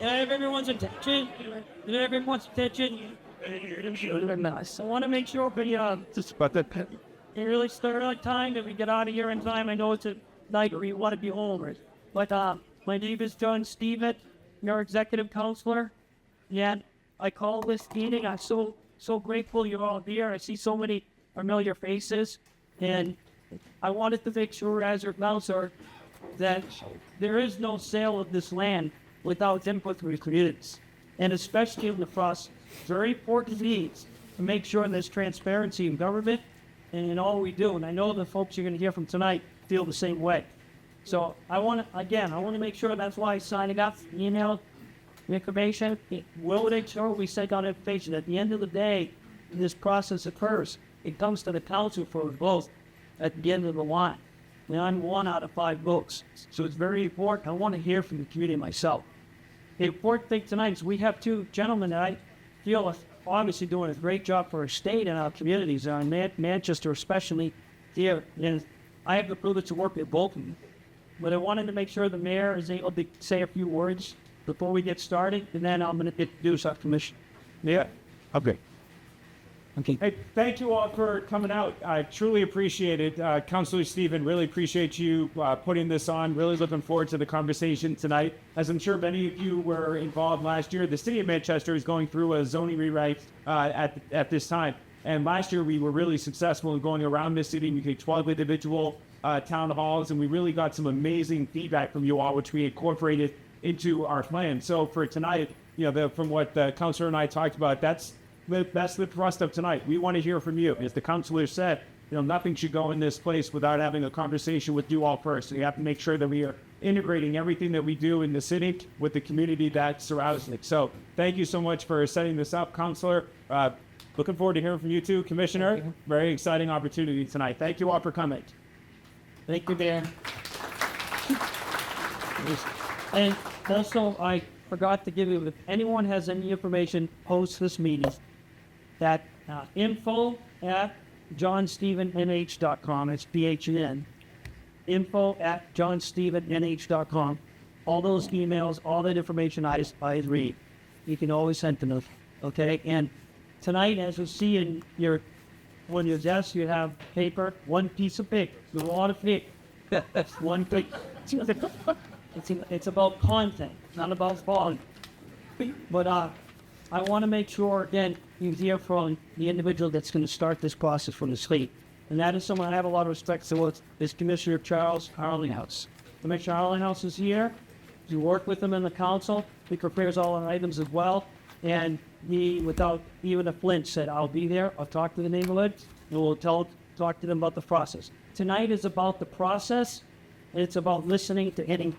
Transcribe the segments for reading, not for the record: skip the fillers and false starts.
Everyone's attention. Everyone's attention. I want to make sure we really start on time and we get out of here in time. I know it's a night where you want to be home. But my name is John Stephen, your executive counselor. And I call this meeting. I'm so grateful you're all here. I see so many familiar faces. And I wanted to make sure as your counselor that there is no sale of this land without input from the communities, and especially in the process. Very important needs to make sure there's transparency in government and in all we do. And I know the folks you're going to hear from tonight feel the same way. So I want to make sure that's why signing up, email information, we'll make sure we send out information. At the end of the day, this process occurs. It comes to the council for a vote at the end of the line. And I'm 1 out of 5 votes. So it's very important. I want to hear from the community myself. The important thing tonight is we have 2 gentlemen that I feel are obviously doing a great job for our state and our communities, in Manchester especially here. And I have the privilege to work with both of them. But I wanted to make sure the mayor is able to say a few words before we get started, and then I'm going to introduce our commission. Yeah. Okay. Hey, thank you all for coming out. I truly appreciate it. Councilor Stephen, really appreciate you putting this on. Really looking forward to the conversation tonight. As I'm sure many of you were involved last year, the city of Manchester is going through a zoning rewrite at this time. And last year we were really successful in going around the city. We did 12 individual town halls, and we really got some amazing feedback from you all, which we incorporated into our plan. So for tonight, from what the councilor and I talked about, that's the thrust of tonight. We want to hear from you. As the councilor said, nothing should go in this place without having a conversation with you all first. So you have to make sure that we are integrating everything that we do in the city with the community that surrounds it. So thank you so much for setting this up, councilor. Looking forward to hearing from you too, Commissioner. Very exciting opportunity tonight. Thank you all for coming. Thank you, Dan. And also, I forgot to give you, if anyone has any information post this meeting, that info@johnstephennh.com. It's PHN. info@johnstephennh.com. All those emails, all that information I read. You can always send to me. Okay? And tonight, as you see on your desk, you have paper, one piece of paper. There's a lot of paper. That's one thing. It's about content, not about volume. But I want to make sure, again, you hear from the individual that's going to start this process from the state. And that is someone I have a lot of respect for, is Commissioner Charles Harlinghouse. Commissioner Harlinghouse is here. We work with him in the council. He prepares all our items as well. And he, without even a flinch, said, I'll be there. I'll talk to the neighborhood, and we'll talk to them about the process. Tonight is about the process, and it's about listening to any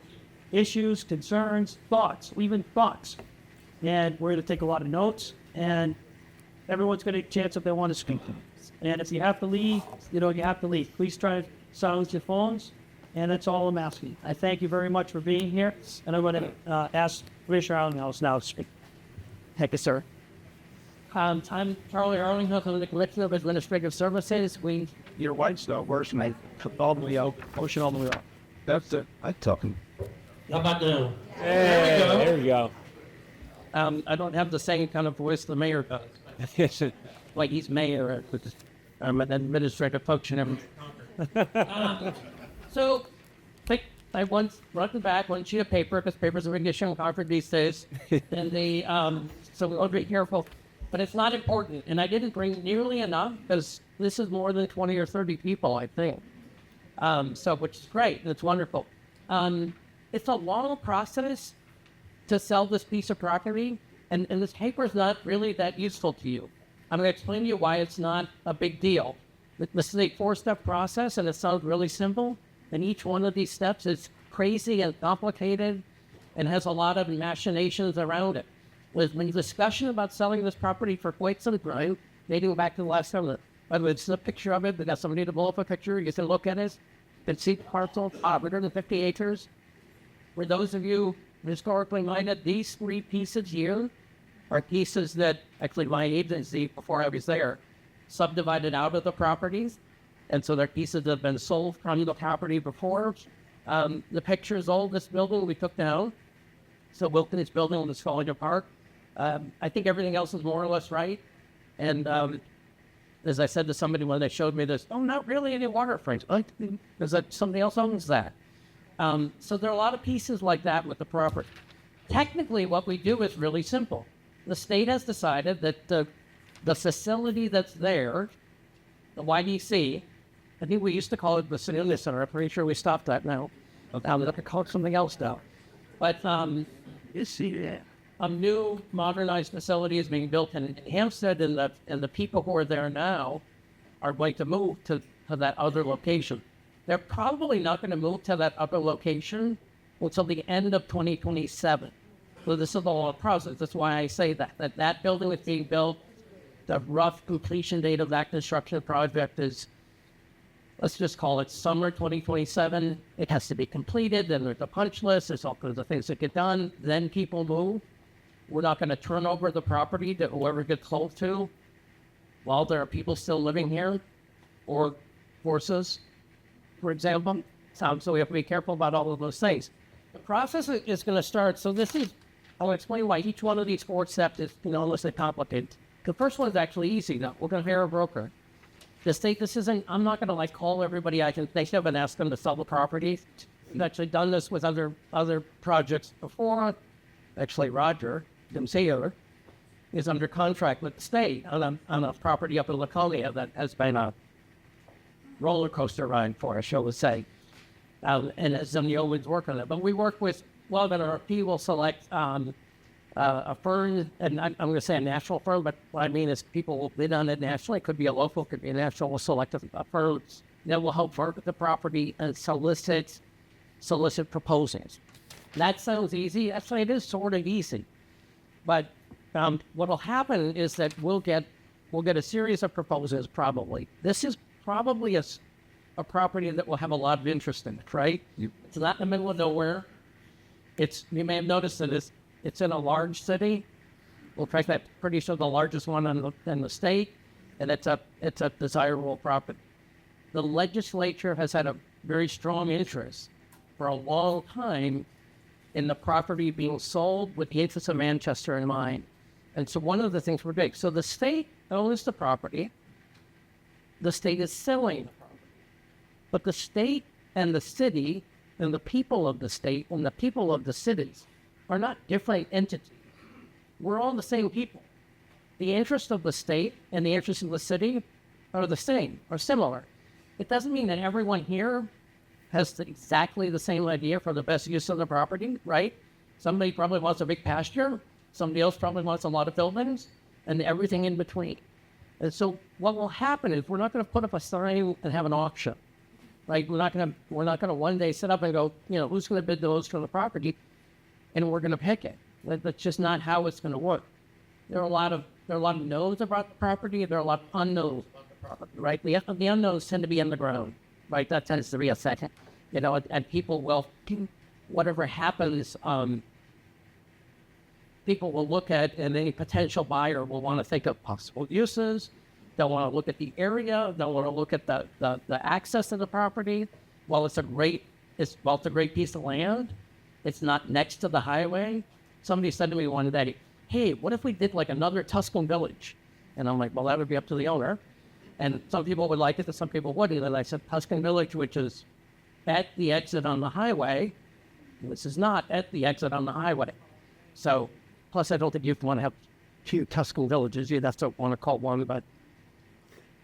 issues, concerns, thoughts, even thoughts. And we're going to take a lot of notes, and everyone's going to get a chance if they want to speak. And if you have to leave, you have to leave. Please try to silence your phones, and that's all I'm asking. I thank you very much for being here, and I'm going to ask Commissioner Arlinghouse now to speak. Thank you, sir. I'm Charlie Arlinghouse of the Collection of Administrative Services. Your wife's not worse, mate. All the way out, pushing all the way out. That's it. I'm talking. How about now? There we go. I don't have the same kind of voice the mayor does. Like he's mayor, I'm an administrative function. So, I once brought back one sheet of paper, because papers are getting hard these days. And so we ought to be careful. But it's not important. And I didn't bring nearly enough, because this is more than 20 or 30 people, I think. Which is great. It's wonderful. It's a long process to sell this piece of property, and this paper is not really that useful to you. I'm going to explain to you why it's not a big deal. This is a 4-step process, and it sounds really simple, and each one of these steps is crazy and complicated and has a lot of machinations around it. There's been discussion about selling this property for quite some time, dating back to the last summer. By the way, it's a picture of it. We got somebody to blow up a picture. You can look at it. You can see the parcel, 150 acres. For those of you historically minded, these 3 pieces here are pieces that actually my agency, before I was there, subdivided out of the properties. And so they're pieces that have been sold from the property before. The pictures, all this building we took down. So Wilton is building this falling apart. I think everything else is more or less right. And as I said to somebody when they showed me this, oh, not really any water frames. Because somebody else owns that. So there are a lot of pieces like that with the property. Technically, what we do is really simple. The state has decided that the facility that's there, the YDC, I think we used to call it the Sununu Center. I'm pretty sure we stopped that now. They could call it something else now. But You see that? a new modernized facility is being built in Hampshire, and the people who are there now are going to move to that other location. They're probably not going to move to that other location until the end of 2027. So this is a long process. That's why I say that building is being built. The rough completion date of that construction project is, let's just call it summer 2027. It has to be completed. Then there's a punch list. There's all kinds of things that get done. Then people move. We're not going to turn over the property to whoever gets close to while there are people still living here or horses, for example. So we have to be careful about all of those things. The process is going to start. So I'll explain why each one of these 4 steps is, endlessly complicated. The first one is actually easy, though. We're going to hire a broker. The state, I'm not going to call everybody I can think of and ask them to sell the property. We've actually done this with other projects before. Actually, Roger Demseer is under contract with the state on a property up in Laconia that has been a roller coaster ride for us, shall we say. And as some yeoman's work on it. But we work with, well, that RFP will select a firm, and I'm going to say a national firm, but what I mean is people will bid on it nationally. It could be a local, could be a national. We'll select a firm that will help market the property and solicit proposals. That sounds easy. Actually, it is sort of easy. But what will happen is that we'll get a series of proposals probably. This is probably a property that will have a lot of interest in it, right? It's not in the middle of nowhere. You may have noticed that it's in a large city. Well, in fact, that's pretty sure the largest one in the state, and it's a desirable property. The legislature has had a very strong interest for a long time in the property being sold with the interest of Manchester in mind. And so one of the things we're doing, so the state owns the property, the state is selling the property, but the state and the city and the people of the state and the people of the cities are not different entities. We're all the same people. The interest of the state and the interest of the city are the same, are similar. It doesn't mean that everyone here has exactly the same idea for the best use of the property, right? Somebody probably wants a big pasture. Somebody else probably wants a lot of buildings and everything in between. And so what will happen is we're not going to put up a sign and have an auction, right? We're not going to one day sit up and go, who's going to bid the most for the property, and we're going to pick it. That's just not how it's going to work. There are a lot of knowns about the property. There are a lot of unknowns about the property, right? The unknowns tend to be in the ground, right? That tends to be a second, and people will, whatever happens, people will look at, and any potential buyer will want to think of possible uses. They'll want to look at the area. They'll want to look at the access to the property. While it's a great piece of land, it's not next to the highway. Somebody said to me one day, hey, what if we did like another Tuscan village? And I'm like, well, that would be up to the owner. And some people would like it, and some people wouldn't. And I said, Tuscan village, which is at the exit on the highway. This is not at the exit on the highway. So, plus I don't think you'd want to have 2 Tuscan villages. You'd have to want to call one about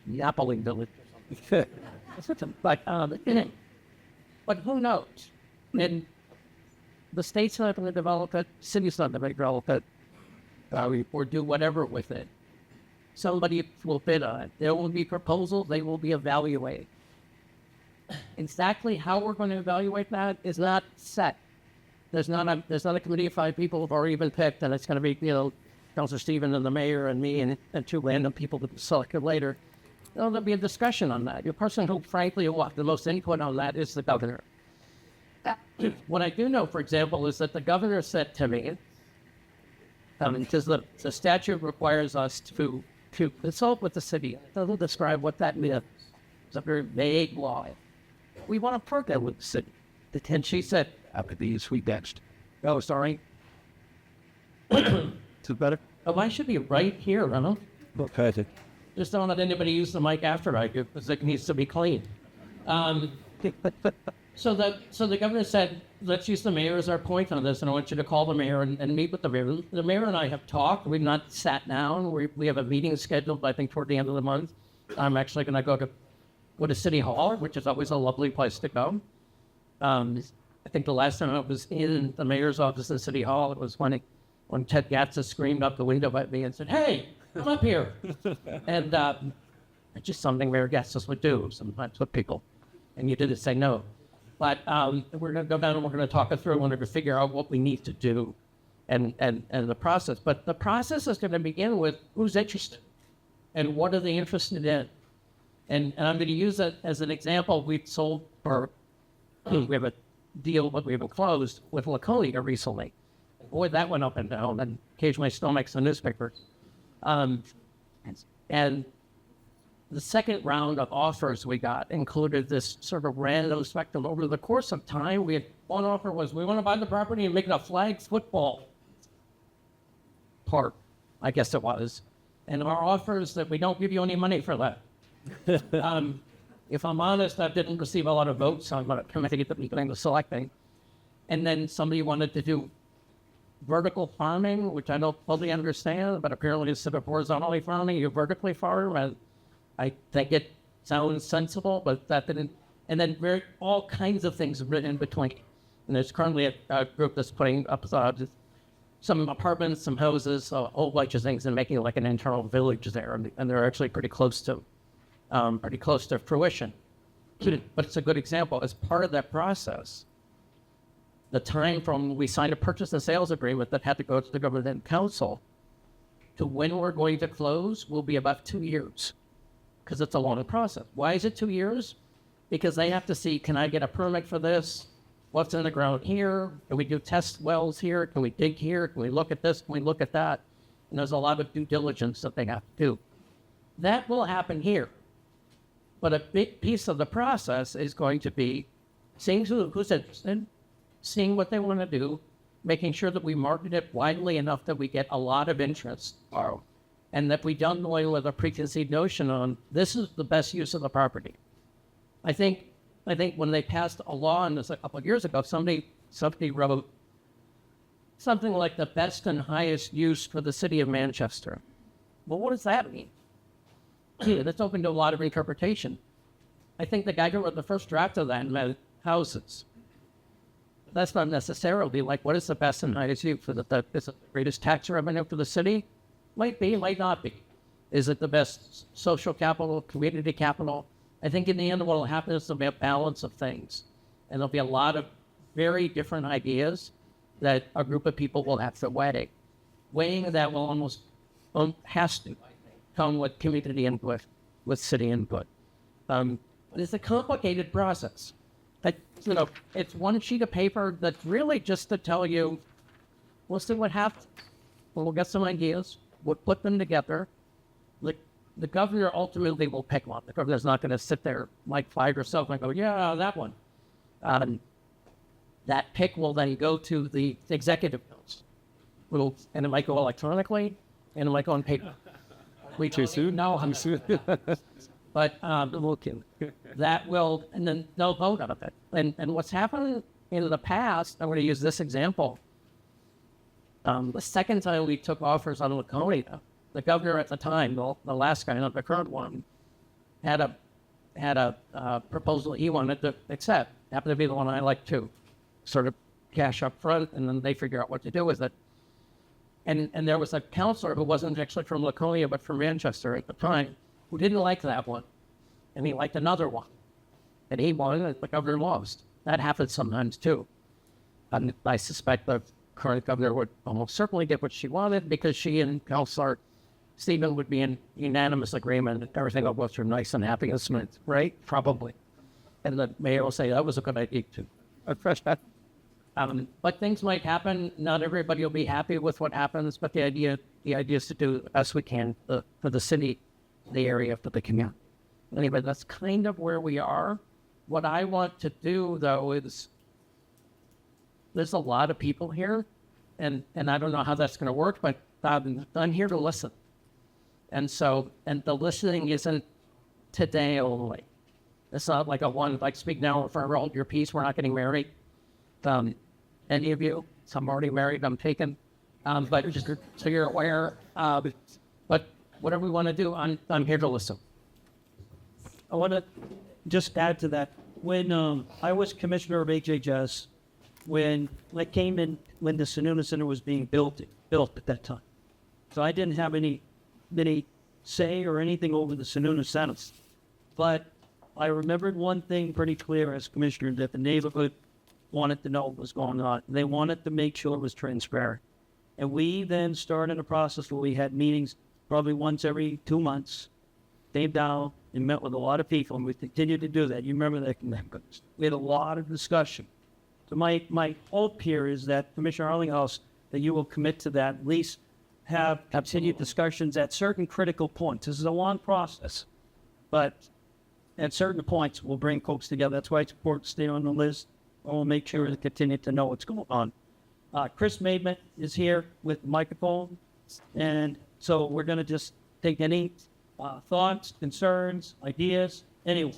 Napoli village or something. But who knows? And the state's not going to develop it. City's not going to develop it. Or do whatever with it. Somebody will bid on it. There will be proposals. They will be evaluated. Exactly how we're going to evaluate that is not set. There's not a committee of 5 people who've already been picked, and it's going to be, Councilor Stephen and the mayor and me and 2 random people that selected later. There'll be a discussion on that. The person who, frankly, will have the most input on that is the governor. What I do know, for example, is that the governor said to me, because the statute requires us to consult with the city. It doesn't describe what that means. It's a very vague law. We want to perk that with the city. And she said, How could be sweet next? oh, sorry. Too better? Oh, I should be right here, I don't. Not perfect. Just don't let anybody use the mic after I do, because it needs to be clean. So the governor said, let's use the mayor as our point on this, and I want you to call the mayor and meet with the mayor. The mayor and I have talked. We've not sat down. We have a meeting scheduled, I think, toward the end of the month. I'm actually going to go to City Hall, which is always a lovely place to go. I think the last time I was in the mayor's office in City Hall, it was when Ted Gatsa screamed up the window at me and said, "Hey, come up here." And it's just something Mayor Gatsa would do sometimes with people, and you didn't say no. But we're going to go down and we're going to talk it through. We're going to figure out what we need to do and the process. But the process is going to begin with who's interested and what are they interested in. And I'm going to use that as an example. We have a deal, but we haven't closed, with Laconia recently. Boy, that went up and down, and occasionally still makes the newspapers. And the second round of offers we got included this sort of random spectrum. Over the course of time, we had one offer was, we want to buy the property and make it a flag football park, I guess it was. And our offer is that we don't give you any money for that. If I'm honest, I didn't receive a lot of votes on what committee at the beginning of selecting. And then somebody wanted to do vertical farming, which I don't fully understand, but apparently instead of horizontally farming, you vertically farm. And I think it sounds sensible, but that didn't. And then all kinds of things written in between. And there's currently a group that's putting up some apartments, some houses, a whole bunch of things, and making like an internal village there. And they're actually pretty close to fruition. But it's a good example. As part of that process, the time from we signed a purchase and sales agreement that had to go to the government council to when we're going to close will be about 2 years, because it's a long process. Why is it 2 years? Because they have to see, can I get a permit for this? What's in the ground here? Can we do test wells here? Can we dig here? Can we look at this? Can we look at that? And there's a lot of due diligence that they have to do. That will happen here. But a big piece of the process is going to be seeing who's interested, seeing what they want to do, making sure that we market it widely enough that we get a lot of interest. Wow. And that we don't go in with a preconceived notion on this is the best use of the property. I think when they passed a law on this a couple of years ago, somebody wrote something like the best and highest use for the city of Manchester. Well, what does that mean? That's open to a lot of interpretation. I think the guy who wrote the first draft of that meant houses. That's not necessarily like what is the best and highest use for is it the greatest tax revenue for the city? Might be, might not be. Is it the best social capital, community capital? I think in the end what will happen is there'll be a balance of things. And there'll be a lot of very different ideas that a group of people will have to weigh. Weighing that will almost has to come with community input, with city input. It's a complicated process. It's one sheet of paper that's really just to tell you, we'll see what happens. We'll get some ideas. We'll put them together. The governor ultimately will pick one. The governor's not going to sit there like Flag herself and go, yeah, that one. That pick will then go to the executive council. And it might go electronically, and it might go on paper. We too soon? No, I'm soon. But that will, and then they'll vote on it. And what's happened in the past, I'm going to use this example. The second time we took offers on Laconia, the governor at the time, the last guy, not the current one, had a proposal he wanted to accept. Happened to be the one I like too. Sort of cash up front, and then they figure out what to do with it. And there was a counselor who wasn't actually from Laconia, but from Manchester at the time, who didn't like that one. And he liked another one. And he won, and the governor lost. That happens sometimes too. And I suspect the current governor would almost certainly get what she wanted, because she and Councilor Stephen would be in unanimous agreement that everything will go through nice and happy and smooth, right? Probably. And the mayor will say, that was a good idea too. But things might happen. Not everybody will be happy with what happens, but the idea is to do the best we can for the city, the area, for the community. Anyway, that's kind of where we are. What I want to do, though, is there's a lot of people here, and I don't know how that's going to work, but I'm here to listen. And the listening isn't today only. It's not like speak now or forever hold your peace. We're not getting married. Any of you? So I'm already married. I'm taken. But just so you're aware. But whatever we want to do, I'm here to listen. I want to just add to that. When I was commissioner of HHS, when the Sununu Center was being built at that time. So I didn't have any say or anything over the Sununu Center. But I remembered one thing pretty clear as commissioner, that the neighborhood wanted to know what was going on. They wanted to make sure it was transparent. And we then started a process where we had meetings probably once every 2 months, came down and met with a lot of people, and we continued to do that. You remember that? We had a lot of discussion. So my hope here is that, Commissioner Arlinghouse, that you will commit to that, at least have continued discussions at certain critical points. This is a long process, but at certain points, we'll bring folks together. That's why it's important to stay on the list. We'll make sure to continue to know what's going on. Chris Maidment is here with the microphone, and so we're going to just take any thoughts, concerns, ideas. Anyway,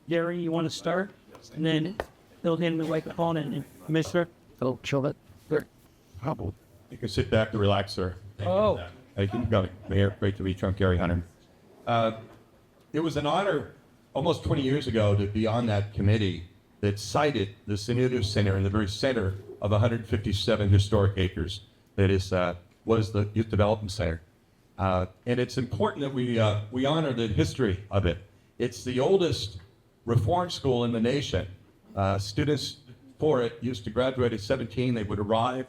Gary, you want to start? And then they'll hand me the microphone, and Commissioner. Oh, chill it. Sure. You can sit back and relax, sir. Oh. Thank you, Mayor. Great to meet you. I'm Gary Hunter. It was an honor almost 20 years ago to be on that committee that cited the Sununu Center in the very center of 157 historic acres that was the Youth Development Center. And it's important that we honor the history of it. It's the oldest reform school in the nation. Students for it used to graduate at 17. They would arrive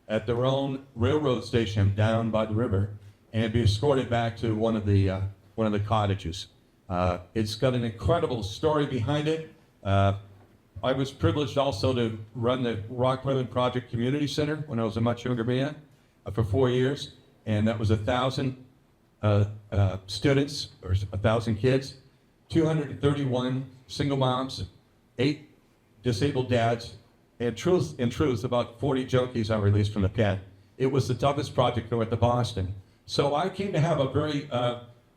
at their own railroad station down by the river and be escorted back to one of the cottages. It's got an incredible story behind it. I was privileged also to run the Rock Ribbon Project Community Center when I was a much younger man for 4 years, and that was 1,000 students or 1,000 kids, 231 single moms, 8 disabled dads, and truth, about 40 junkies I released from the pen. It was the toughest project north of Boston. So I came to have a very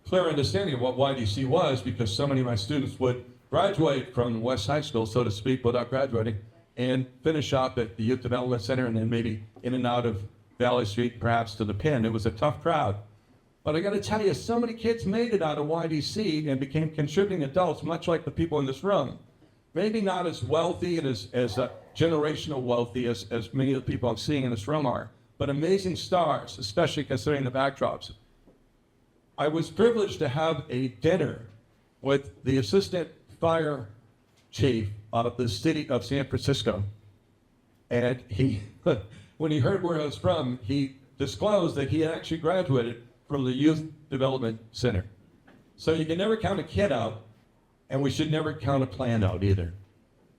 clear understanding of what YDC was, because so many of my students would graduate from West High School, so to speak, without graduating, and finish up at the Youth Development Center, and then maybe in and out of Valley Street, perhaps to the Pen. It was a tough crowd. But I got to tell you, so many kids made it out of YDC and became contributing adults, much like the people in this room. Maybe not as wealthy and as generational wealthy as many of the people I'm seeing in this room are, but amazing stars, especially considering the backdrops. I was privileged to have a dinner with the assistant fire chief of the city of San Francisco. And he, when he heard where I was from, he disclosed that he had actually graduated from the Youth Development Center. So you can never count a kid out, and we should never count a plan out either.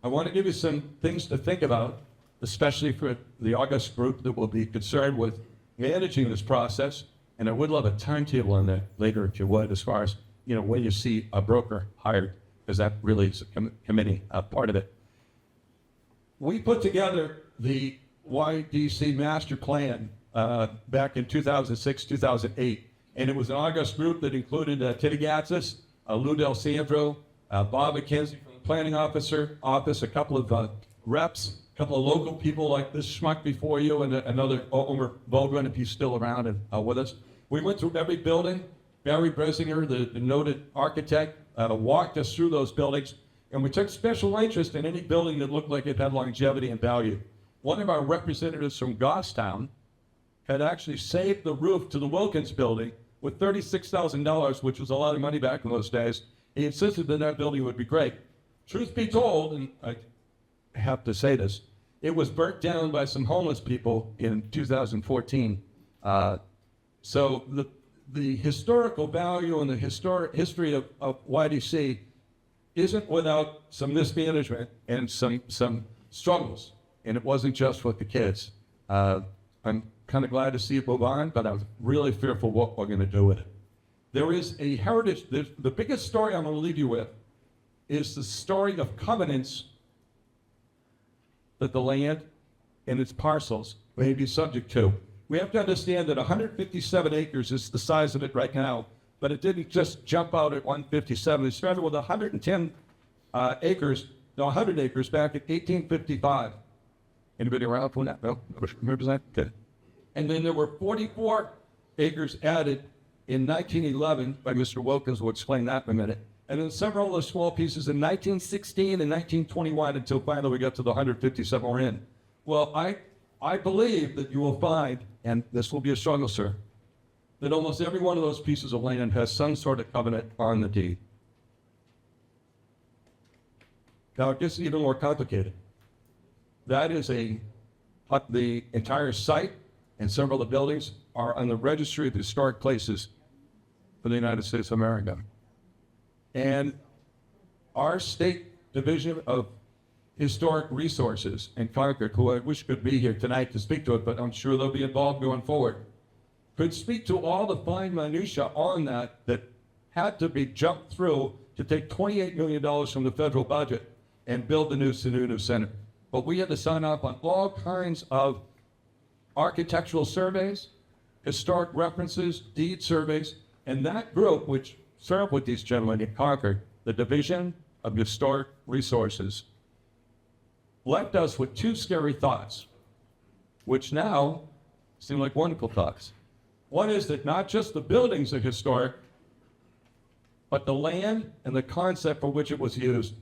I want to give you some things to think about, especially for the August group that will be concerned with managing this process. And I would love a timetable on that later, if you would, as far as, when you see a broker hired, because that really is a committee part of it. We put together the YDC master plan back in 2006, 2008. And it was an August group that included Teddy Gatzis, Lou Del Sandro, Bob McKenzie from the planning office, a couple of reps, a couple of local people like this schmuck before you, and another Omer Bogren, if he's still around and with us. We went through every building. Barry Bresinger, the noted architect, walked us through those buildings, and we took special interest in any building that looked like it had longevity and value. One of our representatives from Goffstown had actually saved the roof to the Wilkins building with $36,000, which was a lot of money back in those days. He insisted that building would be great. Truth be told, and I have to say this, it was burnt down by some homeless people in 2014. So the historical value and the history of YDC isn't without some mismanagement and some struggles. And it wasn't just with the kids. I'm kind of glad to see it move on, but I was really fearful what we're going to do with it. There is a heritage. The biggest story I'm going to leave you with is the story of covenants that the land and its parcels may be subject to. We have to understand that 157 acres is the size of it right now, but it didn't just jump out at 157. It started with 110 acres, no, 100 acres back in 1855. Anybody around for that? No? Remember that? Okay. And then there were 44 acres added in 1911 by Mr. Wilkins. We'll explain that in a minute. And then several other small pieces in 1916 and 1921 until finally we got to the 157 we're in. Well, I believe that you will find, and this will be a struggle, sir, that almost every one of those pieces of land has some sort of covenant on the deed. Now, it gets even more complicated. That is the entire site and several of the buildings are on the Registry of Historic Places for the United States of America. And our state division of Historic Resources in Concord, who I wish could be here tonight to speak to it, but I'm sure they'll be involved going forward, could speak to all the fine minutia on that had to be jumped through to take $28 million from the federal budget and build the new Sununu Center. But we had to sign off on all kinds of architectural surveys, historic references, deed surveys, and that group, which served with these gentlemen in Concord, the Division of Historic Resources, left us with two scary thoughts, which now seem like wonderful thoughts. One is that not just the buildings are historic, but the land and the concept for which it was used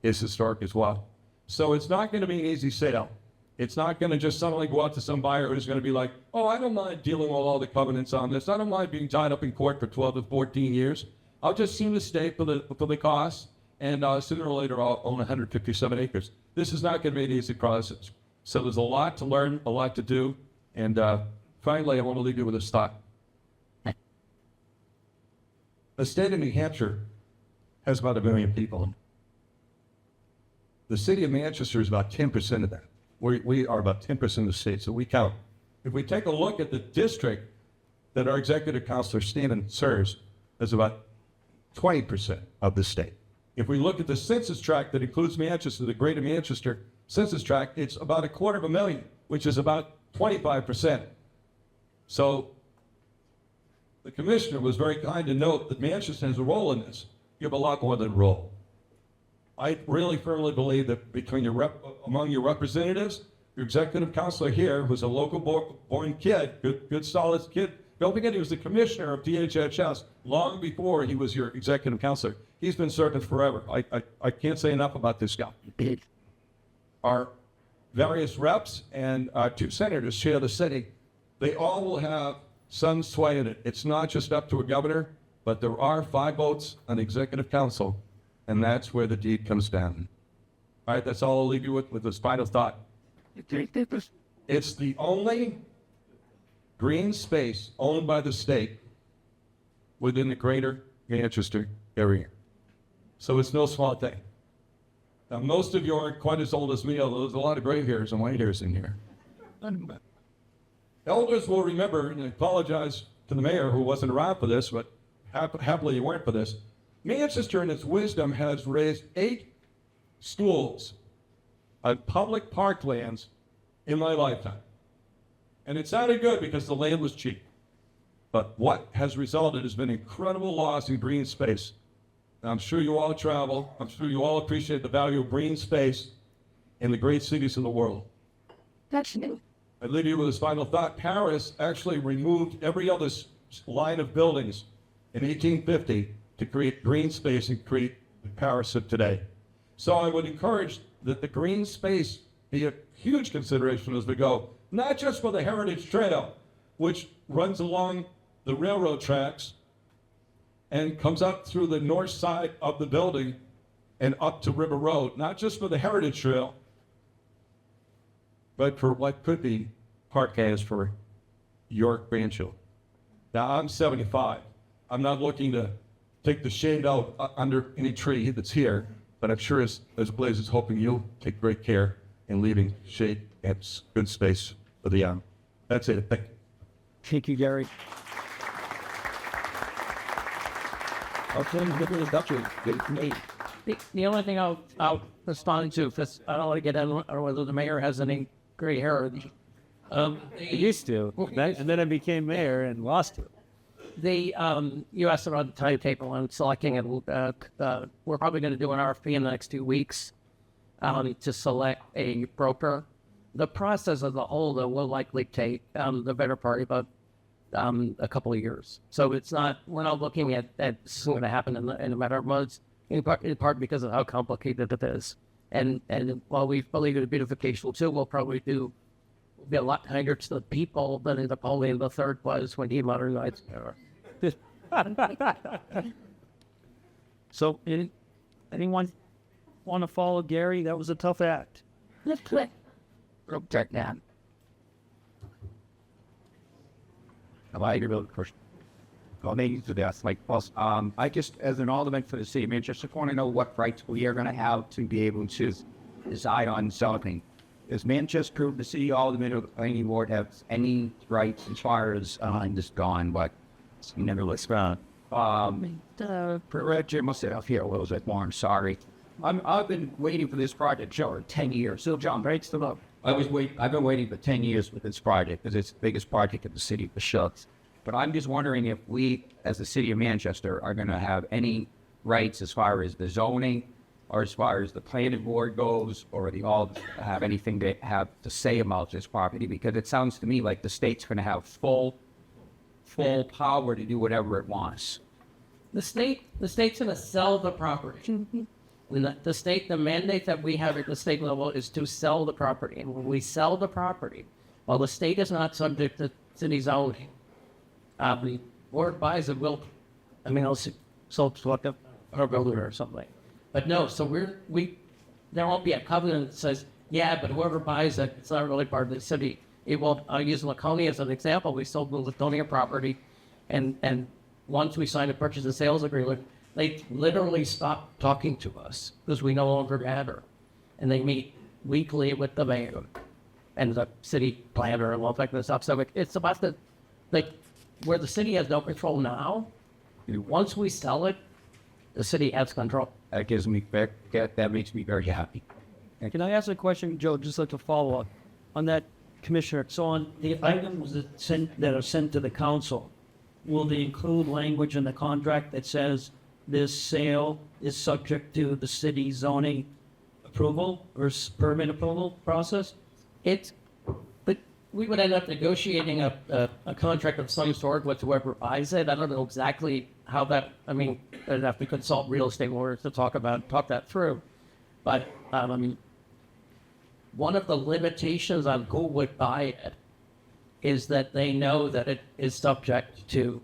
is historic as well. So it's not going to be an easy sale. It's not going to just suddenly go out to some buyer who's going to be like, oh, I don't mind dealing with all the covenants on this. I don't mind being tied up in court for 12 to 14 years. I'll just seem to stay for the cost, and sooner or later I'll own 157 acres. This is not going to be an easy process. So there's a lot to learn, a lot to do, and finally I want to leave you with this thought. The state of New Hampshire has about 1 million people. The city of Manchester is about 10% of that. We are about 10% of the state, so we count. If we take a look at the district that our executive counselor, Stephen, serves, is about 20% of the state. If we look at the census tract that includes Manchester, the greater Manchester census tract, it's about 250,000, which is about 25%. So the commissioner was very kind to note that Manchester has a role in this. You have a lot more than a role. I really firmly believe that between among your representatives, your executive counselor here, who's a local born kid, good solid kid. Don't forget he was the commissioner of DHHS long before he was your executive counselor. He's been serving forever. I can't say enough about this guy. Our various reps and 2 senators share the city. They all will have some sway in it. It's not just up to a governor, but there are 5 votes on the executive council. And that's where the deed comes down. All right, that's all I'll leave you with this final thought. It's the only green space owned by the state within the greater Manchester area. So it's no small thing. Now, most of you aren't quite as old as me, although there's a lot of gray hairs and white hairs in here. Elders will remember, and I apologize to the mayor who wasn't around for this, but happily you weren't for this. Manchester, in its wisdom, has raised 8 schools on public parklands in my lifetime. And it sounded good because the land was cheap. But what has resulted has been incredible loss in green space. Now, I'm sure you all travel. I'm sure you all appreciate the value of green space in the great cities of the world. That's new. I leave you with this final thought. Paris actually removed every other line of buildings in 1850 to create green space and create the Paris of today. So I would encourage that the green space be a huge consideration as we go, not just for the Heritage Trail, which runs along the railroad tracks and comes up through the north side of the building and up to River Road, not just for the Heritage Trail, but for what could be parklands for your grandchildren. Now, I'm 75. I'm not looking to take the shade out under any tree that's here, but I'm sure as Blaze is hoping you'll take great care in leaving shade and good space for the young. That's it. Thank you. Thank you, Gary. The only thing I'll respond to, because I don't want to get, I don't know whether the mayor has any gray hair. I used to, and then I became mayor and lost it. You asked about the timetable on selecting it. We're probably going to do an RFP in the next 2 weeks to select a broker. The process as a whole, though, will likely take the better part of a couple of years. So we're not looking at this is going to happen in a matter of months, in part because of how complicated it is. And while we believe in beautification too, we'll be a lot kinder to the people than Napoleon III was when he modernized power. So, anyone want to follow Gary? That was a tough act. Let's click. Protect that. I agree with the question. Well, thank you for that. I just, as an alderman for the city of Manchester, want to know what rights we are going to have to be able to decide on zoning. Does Manchester, the city alderman, or the planning board have any rights as far as I'm just gone, but you never list around. Jim will sit up here a little bit more. I'm sorry. I've been waiting for this project for 10 years. So, John, breaks them up. I've been waiting for 10 years for this project because it's the biggest project in the city for shucks. But I'm just wondering if we, as the city of Manchester, are going to have any rights as far as the zoning or as far as the planning board goes, or the all have anything to have to say about this property, because it sounds to me like the state's going to have full power to do whatever it wants. The state's going to sell the property. The mandate that we have at the state level is to sell the property. And when we sell the property, while the state is not subject to city zoning, the board buys it, I'll sell to like a builder or something. But no, so there won't be a covenant that says, yeah, but whoever buys it, it's not really part of the city. I'll use Laconia as an example. We sold the Laconia property, and once we signed a purchase and sales agreement, they literally stopped talking to us because we no longer matter. And they meet weekly with the mayor and the city planner and all that kind of stuff. So it's about where the city has no control now. Once we sell it, the city has control. That makes me very happy. Can I ask a question, Joe, just like a follow-up on that, Commissioner? So on the items that are sent to the council, will they include language in the contract that says this sale is subject to the city zoning approval or permit approval process? But we would end up negotiating a contract of some sort with whoever buys it. I don't know exactly how that, I'd have to consult real estate lawyers to talk that through. But, one of the limitations on who would buy it is that they know that it is subject to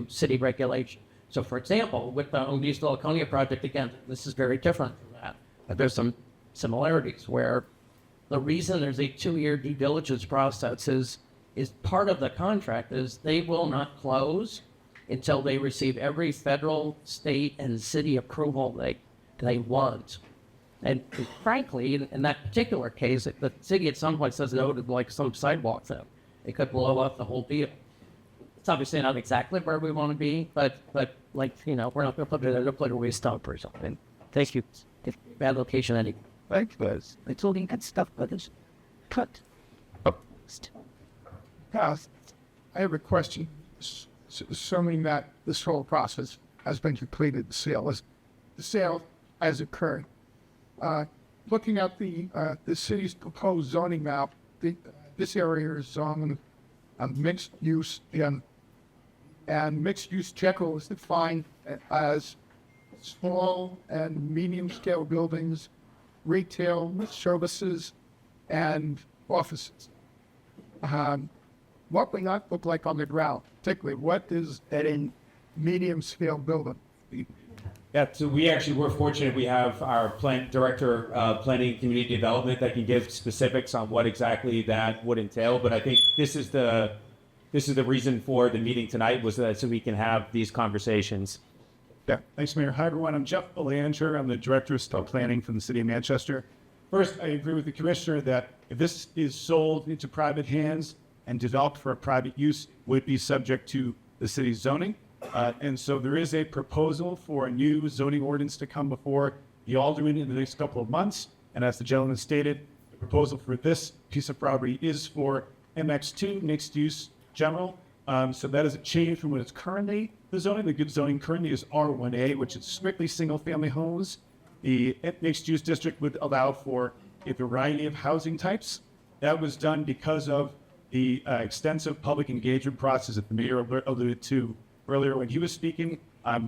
city regulation. So, for example, with the East Laconia project, again, this is very different from that. But there's some similarities where the reason there's a 2-year due diligence process is part of the contract is they will not close until they receive every federal, state, and city approval they want. And frankly, in that particular case, the city at some point says no to like some sidewalk thing. It could blow up the whole deal. It's obviously not exactly where we want to be, but we're not going to put it in a place where we stop or something. Thank you. Bad location anyway. Thanks, Liz. It's all that stuff, but it's cut. I have a question. Assuming that this whole process has been completed, the sale has occurred. Looking at the city's proposed zoning map, this area is zoned mixed use, and mixed use general is defined as small and medium scale buildings, retail, services, and offices. What will that look like on the ground? Particularly, what is a medium scale building? Yeah, so we're fortunate we have our director of planning and community development that can give specifics on what exactly that would entail. But I think this is the reason for the meeting tonight was that so we can have these conversations. Yeah, thanks, Mayor. Hi, everyone. I'm Jeff Belanger. I'm the Director of Planning from the City of Manchester. First, I agree with the Commissioner that if this is sold into private hands and developed for a private use, it would be subject to the city's zoning. And so there is a proposal for a new zoning ordinance to come before the Alderman in the next couple of months. And as the gentleman stated, the proposal for this piece of property is for MX2, mixed use general. So that is a change from what is currently the zoning. The good zoning currently is R1A, which is strictly single family homes. The mixed use district would allow for a variety of housing types. That was done because of the extensive public engagement process that the mayor alluded to earlier when he was speaking.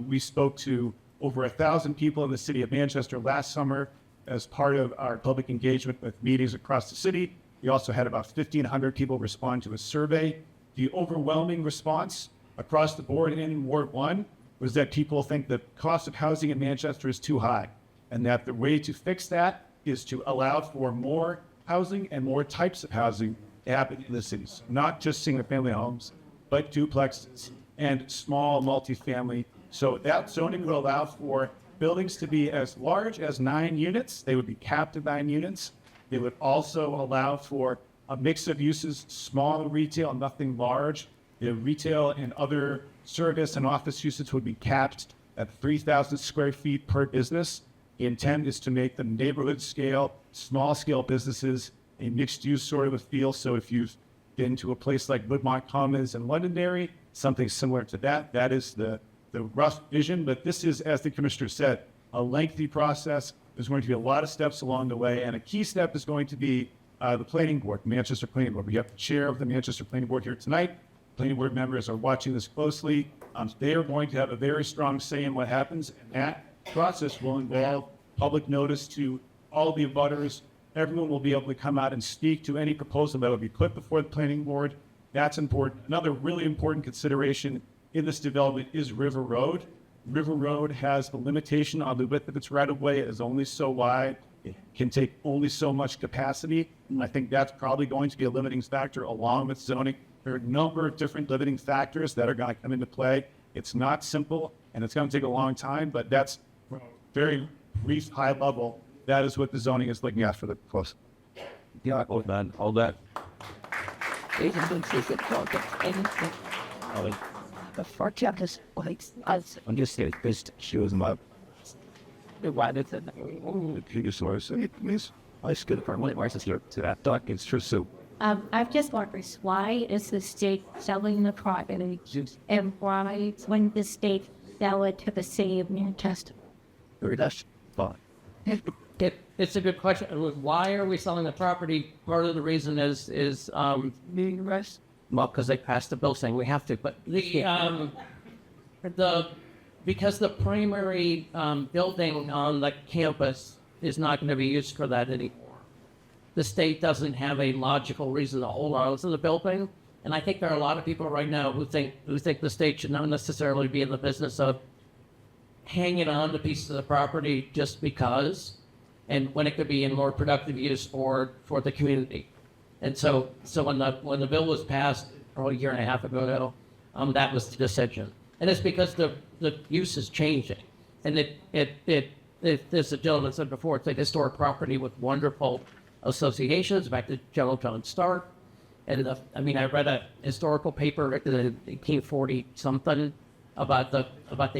We spoke to over 1,000 people in the city of Manchester last summer as part of our public engagement with meetings across the city. We also had about 1,500 people respond to a survey. The overwhelming response across the board in Ward 1 was that people think the cost of housing in Manchester is too high, and that the way to fix that is to allow for more housing and more types of housing to happen in the cities, not just single-family homes, but duplexes and small multifamily. So that zoning will allow for buildings to be as large as 9 units. They would be capped at 9 units. They would also allow for a mix of uses, small retail, nothing large. The retail and other service and office uses would be capped at 3,000 square feet per business. The intent is to make them neighborhood scale, small scale businesses, a mixed use sort of a feel. So if you've been to a place like Woodmont Commons in Londonderry, something similar to that, that is the rough vision. But this is, as the commissioner said, a lengthy process. There's going to be a lot of steps along the way. And a key step is going to be the planning board, Manchester Planning Board. We have the chair of the Manchester Planning Board here tonight. Planning board members are watching this closely. They are going to have a very strong say in what happens, and that process will involve public notice to all the abutters. Everyone will be able to come out and speak to any proposal that will be put before the planning board. That's important. Another really important consideration in this development is River Road. River Road has a limitation on the width of its right-of-way. It is only so wide. It can take only so much capacity. And I think that's probably going to be a limiting factor along with zoning. There are a number of different limiting factors that are going to come into play. It's not simple, and it's going to take a long time, but that's very brief, high level. That is what the zoning is looking at for the close. Yeah, hold on, hold that. The forecast is like us. I'm just saying, this shows them up. Why did it? I should for one versus here to that dog. It's true. So, I've just wondered why is the state selling the property, and why when the state sell it to the city of Manchester? that's fine. It's a good question. Why are we selling the property? Part of the reason is well, because they passed the bill saying we have to. But because the primary building on the campus is not going to be used for that anymore. The state doesn't have a logical reason to hold on to the building, and I think there are a lot of people right now who think the state should not necessarily be in the business of hanging on to pieces of the property just because, and when it could be in more productive use for the community. And so when the bill was passed a year and a half ago, that was the decision, and it's because the use is changing, and as a gentleman said before, it's a historic property with wonderful associations back to General John Stark. And I read a historical paper written in 1840 something about the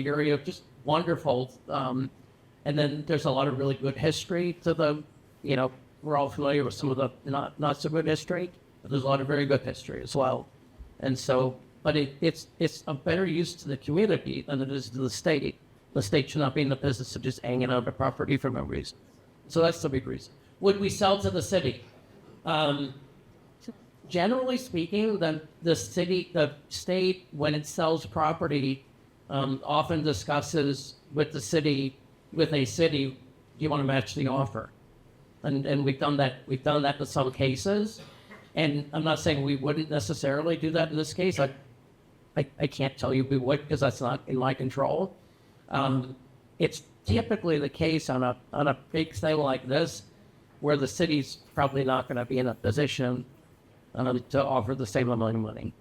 area, just wonderful. And then there's a lot of really good history to the, we're all familiar with some of the not so good history, but there's a lot of very good history as well. And so, but it's a better use to the community than it is to the state. The state should not be in the business of just hanging on to property for no reason. So that's the big reason. Would we sell to the city? Generally speaking, the state, when it sells property, often discusses with a city, do you want to match the offer? And we've done that in some cases. And I'm not saying we wouldn't necessarily do that in this case. I can't tell you we would because that's not in my control. It's typically the case on a big thing like this, where the city's probably not going to be in a position to offer the same amount of money.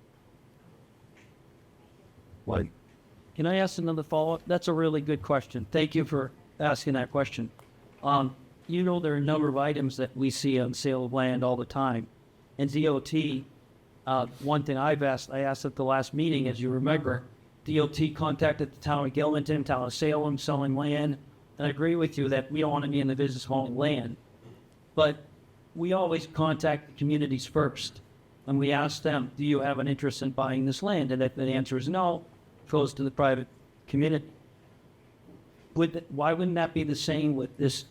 What? Can I ask another follow-up? That's a really good question. Thank you for asking that question. There are a number of items that we see on sale of land all the time. And DOT, one thing I asked at the last meeting, as you remember, DOT contacted the town of Gilmanton, town of Salem, selling land. And I agree with you that we don't want to be in the business of owning land. But we always contact the communities first. and we ask them, do you have an interest in buying this land? And if the answer is no, it goes to the private community. Why wouldn't that be the same with this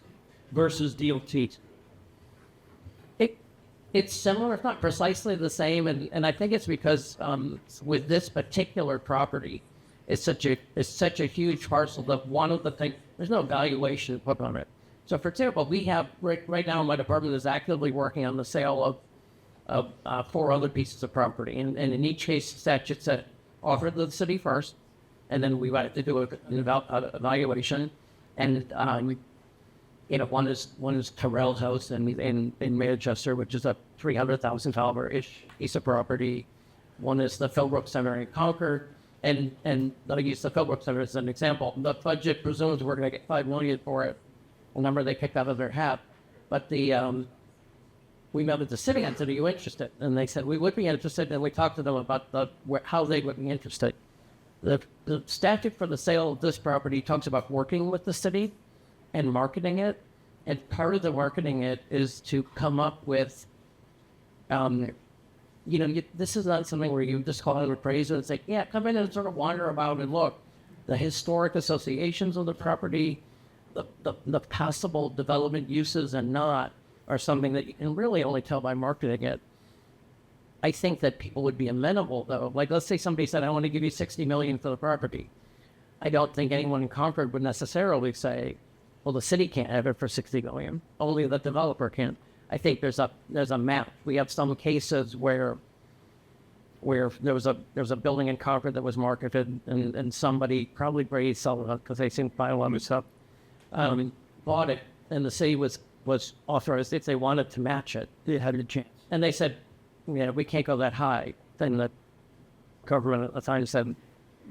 versus DOT? It's similar, it's not precisely the same, and I think it's because with this particular property, it's such a huge parcel that one of the things, there's no valuation put on it. So, for example, we have right now my department is actively working on the sale of 4 other pieces of property, and in each case, statute said offer to the city first, and then we have to do an evaluation, and one is Terrell's house in Manchester, which is a $300,000-ish piece of property. One is the Philbrook Center in Concord, and let me use the Philbrook Center as an example. The budget presumes we're going to get $5 million for it, a number they picked out of their hat. But we met with the city and said, "Are you interested?" And they said we would be interested, and we talked to them about how they would be interested. The statute for the sale of this property talks about working with the city and marketing it, and part of the marketing it is to come up with, this is not something where you just call it an appraiser and say, yeah, come in and sort of wander about and look. The historic associations of the property, the possible development uses and not, are something that you can really only tell by marketing it. I think that people would be amenable, though. Like, let's say somebody said, I want to give you $60 million for the property. I don't think anyone in Concord would necessarily say, well, the city can't have it for $60 million. Only the developer can. I think there's a map. We have some cases where there was a building in Concord that was marketed, and somebody, probably Brady sold it because they seemed to buy a lot of stuff, bought it, and the city was authorized, if they wanted to match it, they had a chance. And they said, we can't go that high. Then the government at the time said,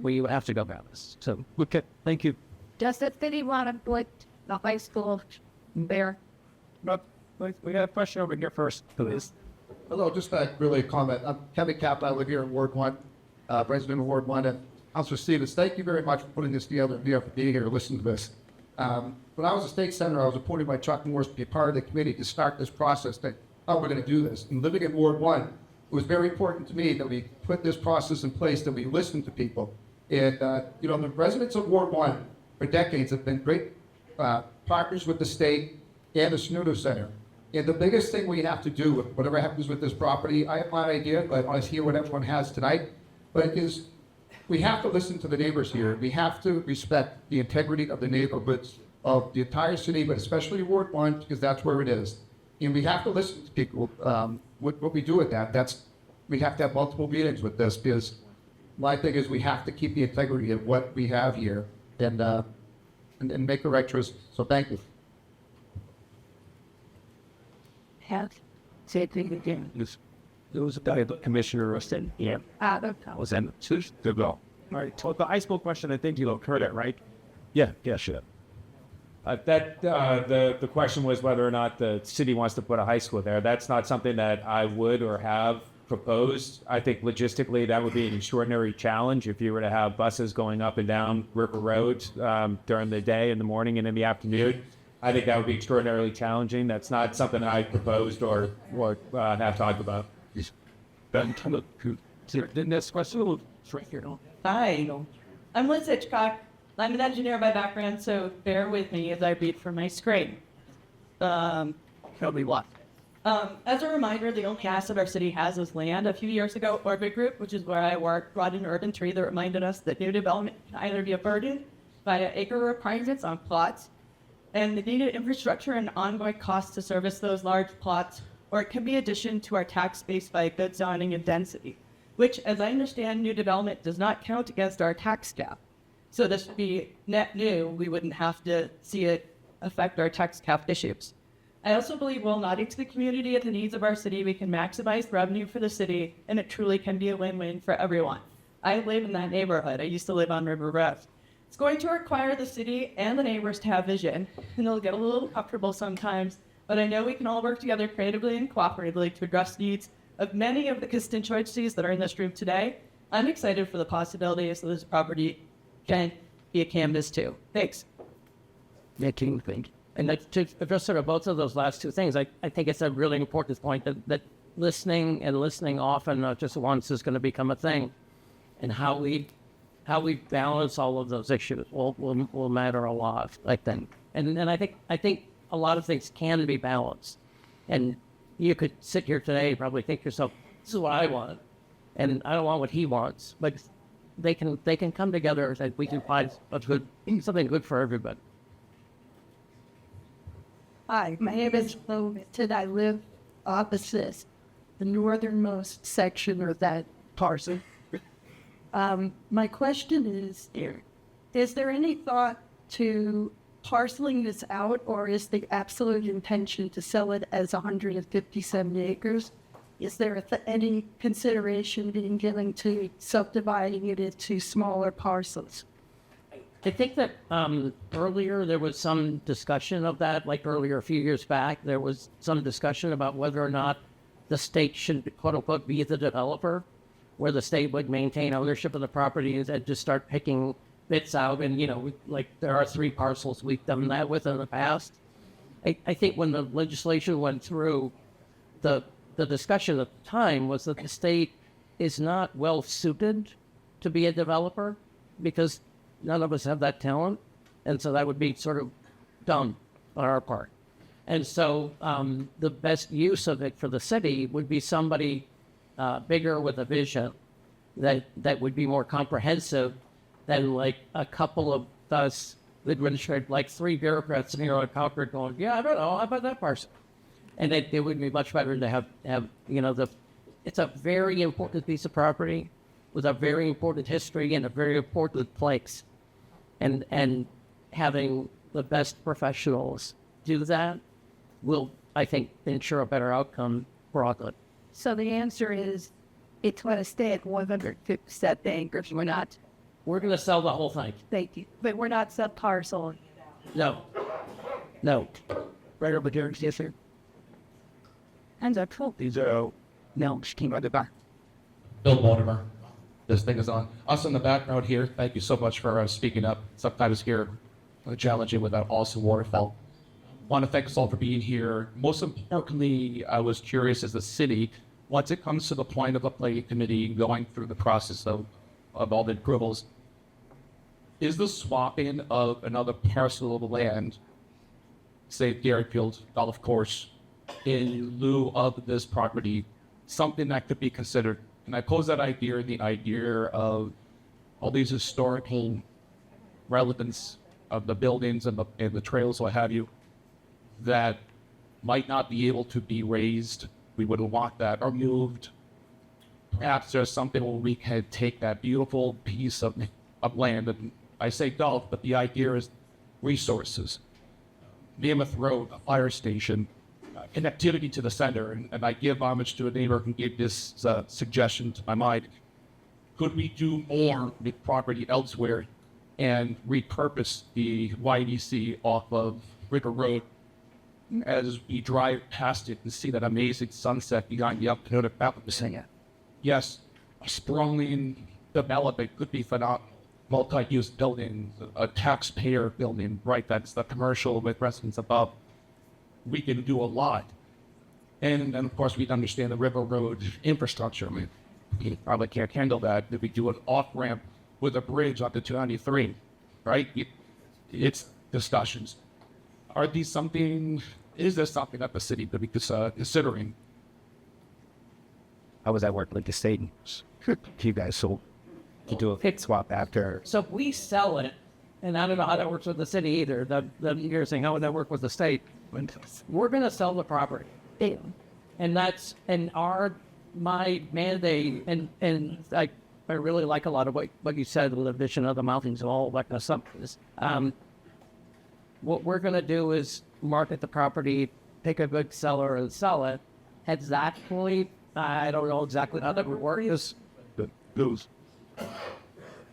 we have to go about this. So, Okay, thank you. Does the city want to put the high school there? But we got a question over here first, please. Hello, just really a comment. I'm Kevin Kaplan. I live here in Ward 1, resident of Ward 1. And Councilor Stevens, thank you very much for putting this together and for being here to listen to this. When I was a state senator, I was appointed by Chuck Morris to be a part of the committee to start this process that how we're going to do this. And living in Ward 1, it was very important to me that we put this process in place, that we listen to people. And, the residents of Ward 1 for decades have been great partners with the state and the Sununu Center. And the biggest thing we have to do, whatever happens with this property, I have my idea, but I want to hear what everyone has tonight. But it is, we have to listen to the neighbors here. We have to respect the integrity of the neighborhoods of the entire city, but especially Ward 1, because that's where it is. And we have to listen to people. What we do with that, we have to have multiple meetings with this, because my thing is we have to keep the integrity of what we have here and make the right choice. So thank you. Have say thing again. There was a guy, the commissioner, said, yeah, was in to go. All right, so the high school question, I think you heard it, right? Yeah, sure. The question was whether or not the city wants to put a high school there. That's not something that I would or have proposed. I think logistically that would be an extraordinary challenge if you were to have buses going up and down River Road during the day, in the morning, and in the afternoon. I think that would be extraordinarily challenging. That's not something I proposed or have talked about. The next question is right here. Hi, I'm Liz Hitchcock. I'm an engineer by background, so bear with me as I read from my screen. Tell me what. As a reminder, the only asset our city has is land. A few years ago, Orbit Group, which is where I work, brought an urban tree that reminded us that new development can either be a burden via acre requirements on plots and the needed infrastructure and ongoing costs to service those large plots, or it can be addition to our tax base by good zoning and density, which, as I understand, new development does not count against our tax cap. So this would be net new. We wouldn't have to see it affect our tax cap issues. I also believe while nodding to the community and the needs of our city, we can maximize revenue for the city, and it truly can be a win-win for everyone. I live in that neighborhood. I used to live on River Road. It's going to require the city and the neighbors to have vision, and it'll get a little uncomfortable sometimes, but I know we can all work together creatively and cooperatively to address needs of many of the constituencies that are in this room today. I'm excited for the possibilities of this property can be a canvas too. Thanks. And to address sort of both of those last two things, I think it's a really important point that listening and listening often, not just once, is going to become a thing. And how we balance all of those issues will matter a lot, I think. And I think a lot of things can be balanced. And you could sit here today and probably think to yourself, this is what I want, and I don't want what he wants. But they can come together and we can find something good for everybody. Hi, my name is Logan. I live opposite the northernmost section of that parcel. My question is there any thought to parceling this out, or is the absolute intention to sell it as 157 acres? Is there any consideration being given to subdividing it into smaller parcels? I think that earlier there was some discussion of that, like earlier a few years back, there was some discussion about whether or not the state should, quote unquote, be the developer, where the state would maintain ownership of the property and just start picking bits out. And, like there are 3 parcels we've done that with in the past. I think when the legislation went through, the discussion at the time was that the state is not well suited to be a developer because none of us have that talent. And so that would be sort of dumb on our part. And so the best use of it for the city would be somebody bigger with a vision that would be more comprehensive than like a couple of us administrative, like 3 bureaucrats in here on Concord going, yeah, I don't know, how about that parcel? And it would be much better to have it's a very important piece of property with a very important history and a very important place. And having the best professionals do that will, I think, ensure a better outcome broadly. So the answer is it's going to stay at 157 acres. We're going to sell the whole thing. Thank you. But we're not sub-parceling. No. Right over there, yes, sir. And that's cool. These are no, just came out the back. Bill Mortimer. This thing is on. Us in the background here, thank you so much for speaking up. Sometimes here, challenging with that awesome waterfall. Want to thank us all for being here. Most importantly, I was curious as a city, once it comes to the point of a planning committee going through the process of all the approvals, is the swapping of another parcel of land, say Garrettfield Golf Course, in lieu of this property, something that could be considered? And I pose that idea, the idea of all these historical relevance of the buildings and the trails, what have you, that might not be able to be raised. We wouldn't want that, or moved. Perhaps there's something where we can take that beautiful piece of land, and I say golf, but the idea is resources. Mammoth Road, a fire station, connectivity to the center, and I give homage to a neighbor who gave this suggestion to my mind. Could we do more with property elsewhere and repurpose the YDC off of River Road as we drive past it and see that amazing sunset behind the uphill mountain? Yes, a sprawling development could be phenomenal. Multi-use building, a taxpayer building, right? That's the commercial with residents above. We can do a lot. And of course, we'd understand the River Road infrastructure. I mean, we probably can't handle that if we do an off-ramp with a bridge onto 293, right? It's discussions. Is there something that the city could be considering? How was that work with the state? You guys sold to do a pick swap after. So if we sell it, and I don't know how that works with the city either, you're saying how would that work with the state? We're going to sell the property. And my mandate, and I really like a lot of what you said with the vision of the mountains and all that kind of stuff. What we're going to do is market the property, pick a good seller and sell it. At that point, I don't know exactly how that would work.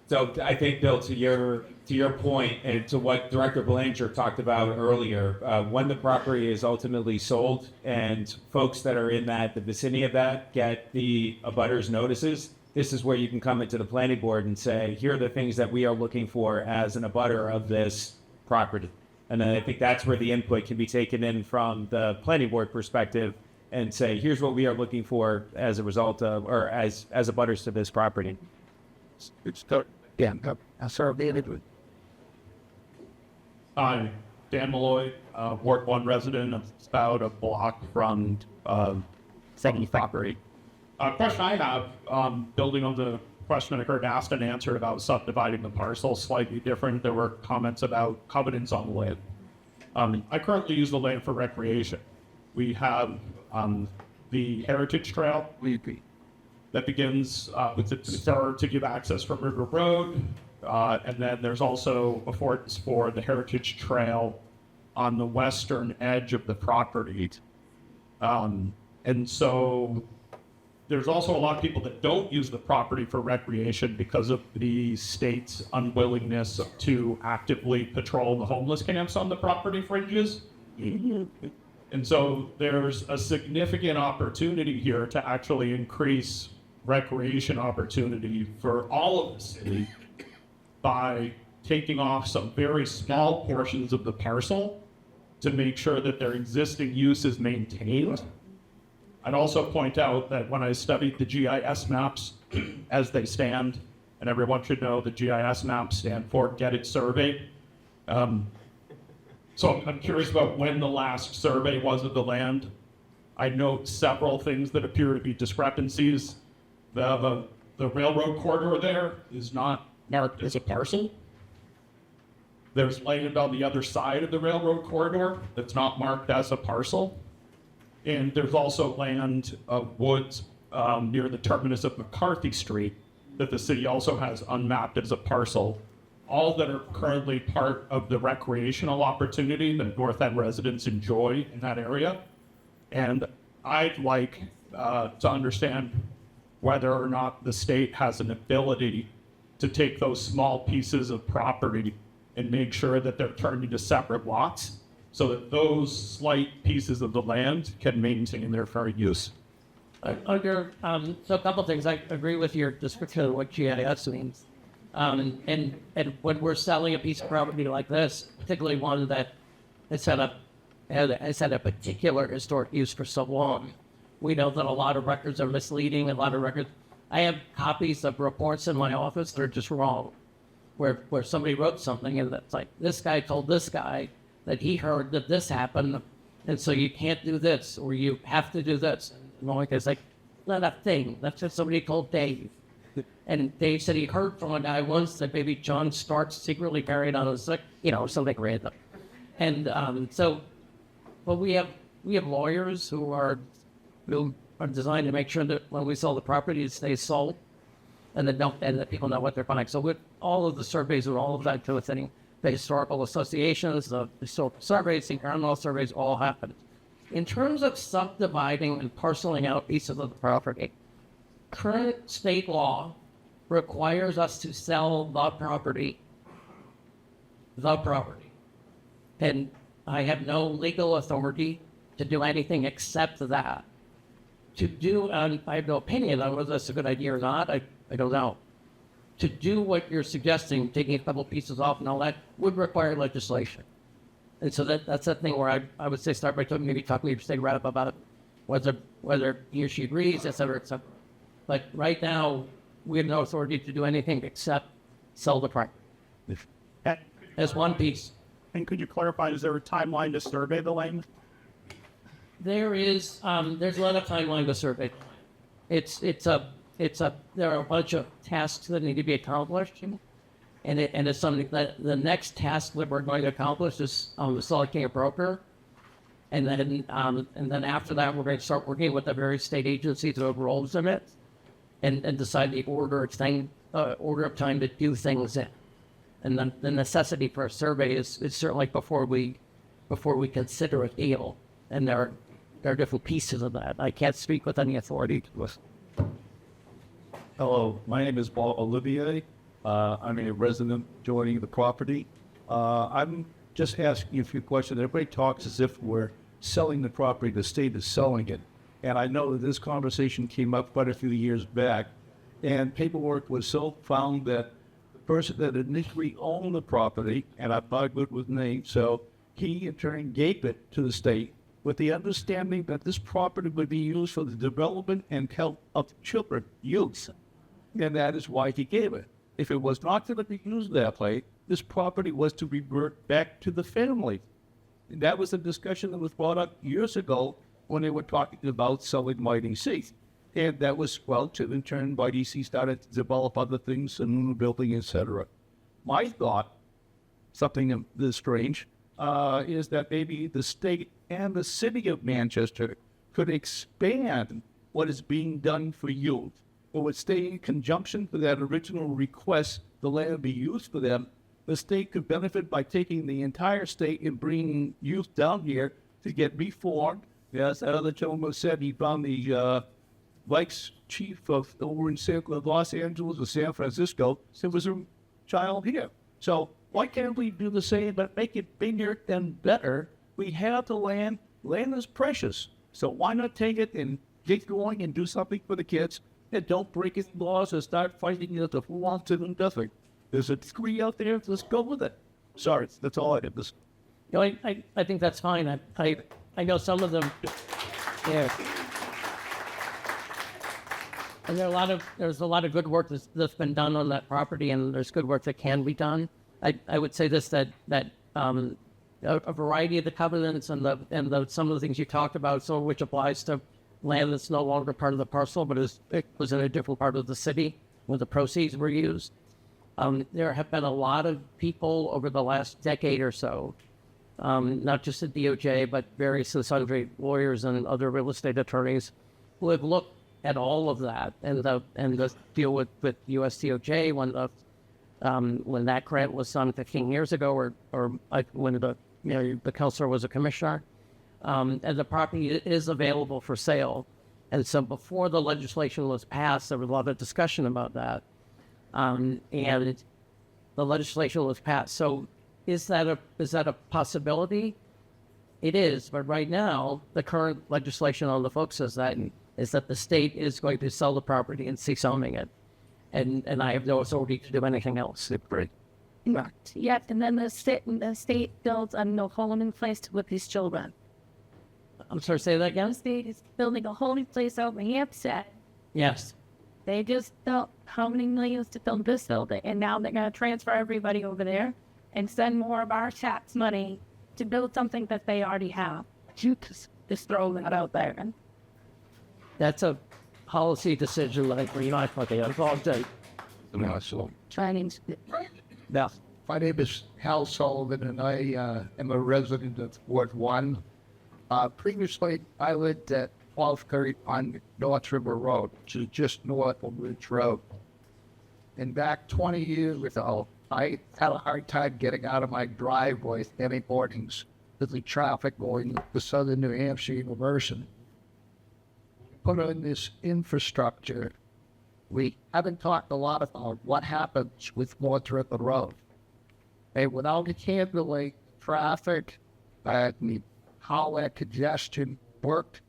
So I think, Bill, to your point and to what Director Belanger talked about earlier, when the property is ultimately sold and folks that are in the vicinity of that get the abutters notices, this is where you can come into the planning board and say, here are the things that we are looking for as an abutter of this property. And then I think that's where the input can be taken in from the planning board perspective and say, here's what we are looking for as a result of, or as a butters to this property. Yeah, I served in it. I'm Dan Malloy, Ward 1 resident of about a block from the property. Question I have, building on the question I heard asked and answered about subdividing the parcel, slightly different. There were comments about covenants on the land. I currently use the land for recreation. We have the Heritage Trail that begins with the start to give access from River Road. And then there's also affordance for the Heritage Trail on the western edge of the property. And so there's also a lot of people that don't use the property for recreation because of the state's unwillingness to actively patrol the homeless camps on the property fringes. And so there's a significant opportunity here to actually increase recreation opportunity for all of the city by taking off some very small portions of the parcel to make sure that their existing use is maintained. I'd also point out that when I studied the GIS maps as they stand, and everyone should know the GIS maps stand for Get It Survey. So I'm curious about when the last survey was of the land. I note several things that appear to be discrepancies. The railroad corridor there is not. Now, is it parcel? There's land on the other side of the railroad corridor that's not marked as a parcel. And there's also land of woods near the terminus of McCarthy Street that the city also has unmapped as a parcel, all that are currently part of the recreational opportunity that North End residents enjoy in that area. And I'd like to understand whether or not the state has an ability to take those small pieces of property and make sure that they're turned into separate lots so that those slight pieces of the land can maintain their fair use. So a couple of things. I agree with your description of what GIS means. And when we're selling a piece of property like this, particularly one that has had a particular historic use for so long, we know that a lot of records are misleading. A lot of records. I have copies of reports in my office that are just wrong, where somebody wrote something and it's like, this guy told this guy that he heard that this happened, and so you can't do this, or you have to do this. And I'm like, it's like, not a thing. That's just somebody told Dave. And Dave said he heard from a guy once that maybe John Stark's secretly buried on his, something random. And but we have lawyers who are designed to make sure that when we sell the property, it stays sold, and that people know what they're buying. So with all of the surveys and all of that to thing, the historical associations, the historical surveys, the environmental surveys all happen. In terms of subdividing and parceling out pieces of the property, current state law requires us to sell the property. And I have no legal authority to do anything except that. I have no opinion on whether that's a good idea or not. I don't know. To do what you're suggesting, taking a couple pieces off and all that, would require legislation. And so that's that thing where I would say start by talking to your state rep about it, whether he or she agrees, et cetera, et cetera. But right now, we have no authority to do anything except sell the property. As one piece. And could you clarify, is there a timeline to survey the land? There's a lot of timeline to survey. There are a bunch of tasks that need to be accomplished, and it's something that the next task that we're going to accomplish is selecting a broker, and then after that we're going to start working with the various state agencies who have roles in it, and decide the order of time to do things in, and then the necessity for a survey is certainly before we consider a deal, and there are different pieces of that. I can't speak with any authority to this. Hello, my name is Paul Olivier. I'm a resident joining the property. I'm just asking you a few questions. Everybody talks as if we're selling the property, the state is selling it. And I know that this conversation came up quite a few years back, and paperwork was found that the person that initially owned the property, and I'm not good with names, so he in turn gave it to the state, with the understanding that this property would be used for the development and health of children, youth. And that is why he gave it. If it was not going to be used that way, this property was to revert back to the family. And that was a discussion that was brought up years ago when they were talking about selling YDC. And that was, well, in turn, YDC started to develop other things, Sununu building, etc. My thought, something this strange, is that maybe the state and the city of Manchester could expand what is being done for youth. It would stay in conjunction with that original request, the land be used for them. The state could benefit by taking the entire state and bringing youth down here to get reformed. Yes, that other gentleman said he found the vice chief of over in Los Angeles or San Francisco. So it was a child here. So why can't we do the same but make it bigger and better? We have the land. Land is precious. So why not take it and get going and do something for the kids? And don't break any laws or start fighting it who wants to do nothing. There's a degree out there. Let's go with it. Sorry, that's all I did. You know, I think that's fine. I know some of them. Yeah. And there's a lot of good work that's been done on that property, and there's good work that can be done. I would say this, that a variety of the covenants and some of the things you talked about, some of which applies to land that's no longer part of the parcel, but it was in a different part of the city where the proceeds were used. There have been a lot of people over the last decade or so, not just at DOJ, but various and sundry lawyers and other real estate attorneys who have looked at all of that and the deal with US DOJ when that grant was done 15 years ago, or when the counselor was a commissioner, and the property is available for sale. And so before the legislation was passed, there was a lot of discussion about that. And the legislation was passed. So is that a possibility? It is, but right now the current legislation on the books is that the state is going to sell the property and cease owning it, and I have no authority to do anything else. Yes, and then the state builds a no home in place with these children. I'm sorry, say that again? The state is building a whole new place over in Hampshire. Yes. They just built how many millions to build this building, and now they're going to transfer everybody over there and send more of our tax money to build something that they already have. Just throw that out there. That's a policy decision that we're not looking at. It's all done. Chinese. Yeah. My name is Hal Sullivan, and I am a resident of Ward 1. Previously, I lived at 1230 on North River Road, which is just north of Ridge Road. And back 20 years ago, I had a hard time getting out of my driveway any mornings with the traffic going to Southern New Hampshire University. Put in this infrastructure. We haven't talked a lot about what happens with North River Road. And without handling traffic and how that congestion worked,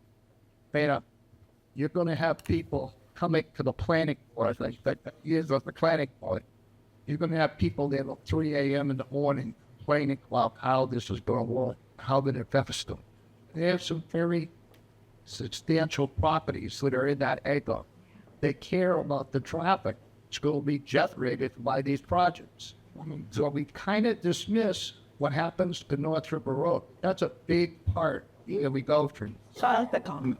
you're going to have people coming to the planning board, like years of the planning board. You're going to have people there at 3 a.m. in the morning complaining about how this is going to work, how it affects them. They have some very substantial properties that are in that acre. They care about the traffic. It's going to be generated by these projects. So we kind of dismiss what happens to North River Road. That's a big part that we go through. So I like the comment.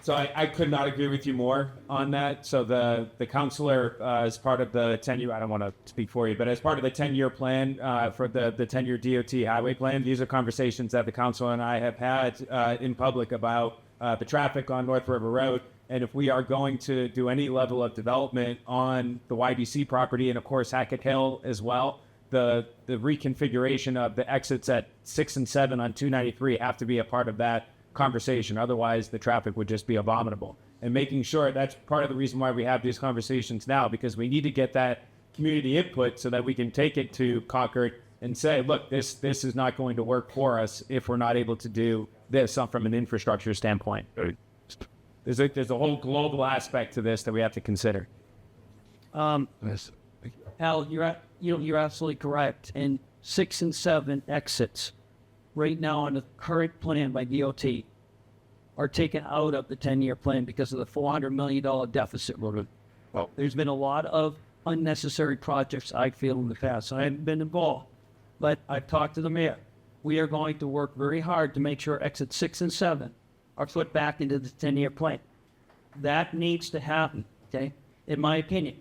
So I could not agree with you more on that. So the counselor, as part of the 10-year, I don't want to speak for you, but as part of the 10-year plan for the 10-year DOT highway plan, these are conversations that the counselor and I have had in public about the traffic on North River Road. And if we are going to do any level of development on the YDC property and, of course, Hackett Hill as well, the reconfiguration of the exits at 6 and 7 on 293 have to be a part of that conversation. Otherwise, the traffic would just be abominable. And making sure that's part of the reason why we have these conversations now, because we need to get that community input so that we can take it to Concord and say, look, this is not going to work for us if we're not able to do this from an infrastructure standpoint. There's a whole global aspect to this that we have to consider. Al, you're absolutely correct. And 6 and 7 exits right now on the current plan by DOT are taken out of the 10-year plan because of the $400 million deficit. Well, there's been a lot of unnecessary projects, I feel, in the past. I haven't been involved, but I've talked to the mayor. We are going to work very hard to make sure exit 6 and 7 are put back into the 10-year plan. That needs to happen, okay, in my opinion.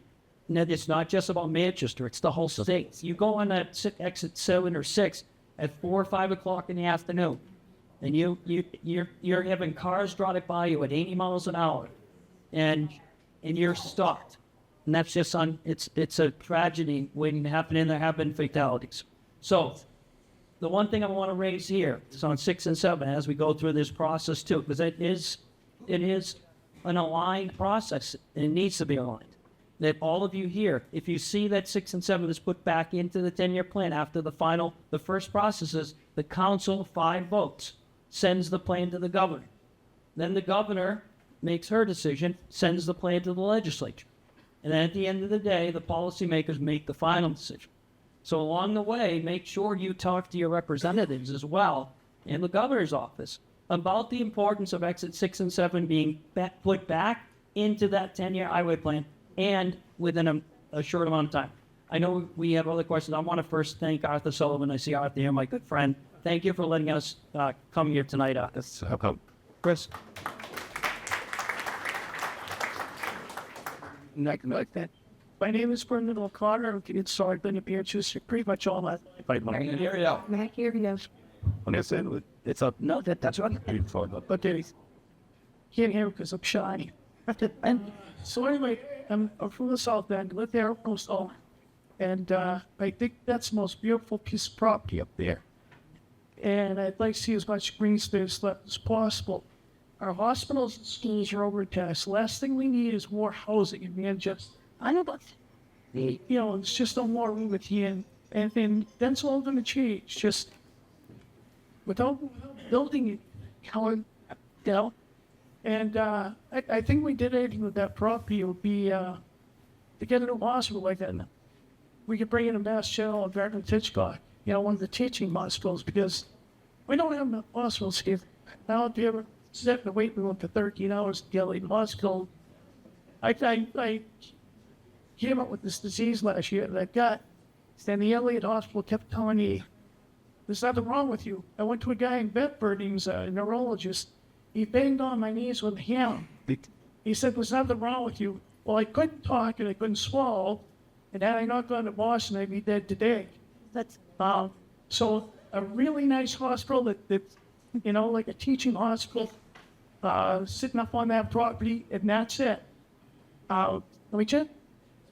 Now, it's not just about Manchester, it's the whole state. You go on that exit 7 or 6 at 4 or 5 o'clock in the afternoon, and you're having cars driving by you at 80 miles an hour, and you're stopped. And that's just it's a tragedy waiting to happen, and there have been fatalities. So the one thing I want to raise here is on 6 and 7 as we go through this process too, because it is an aligned process, and it needs to be aligned. That all of you here, if you see that 6 and 7 is put back into the 10-year plan after the first process is the council, 5 votes, sends the plan to the governor. Then the governor makes her decision, sends the plan to the legislature. And then at the end of the day, the policymakers make the final decision. So along the way, make sure you talk to your representatives as well in the governor's office about the importance of exit 6 and 7 being put back into that 10-year highway plan and within a short amount of time. I know we have other questions. I want to first thank Arthur Sullivan. I see Arthur here, my good friend. Thank you for letting us come here tonight, Arthur. Chris? My name is Brendan O'Connor. So I've been a Manchester pretty much all my life. Here we go. Here he goes. It's up. No, that's what But they can't hear because I'm shy. And so anyway, I'm from the South End, live there almost all. And I think that's the most beautiful piece of property up there. And I'd like to see as much green space left as possible. Our hospitals and schools are overtaxed. Last thing we need is more housing in Manchester. I know, but it's just no more room at the end. And that's all going to change. Just without building it, down. And I think we did anything with that property. It would be to get a new hospital like that. We could bring in a Mass General and Veteran Hitchcock, one of the teaching hospitals, because we don't have enough hospitals here. Now, if you ever sit in the waiting room for 13 hours to get a hospital, I came up with this disease last year that I got. And the Elliott Hospital kept telling me, there's nothing wrong with you. I went to a guy in Bedford, he was a neurologist. He banged on my knees with a hammer. He said, there's nothing wrong with you. Well, I couldn't talk and I couldn't swallow. And had I not gone to Boston, I'd be dead today. That's so a really nice hospital that like a teaching hospital, sitting up on that property, and that's it. Let me check.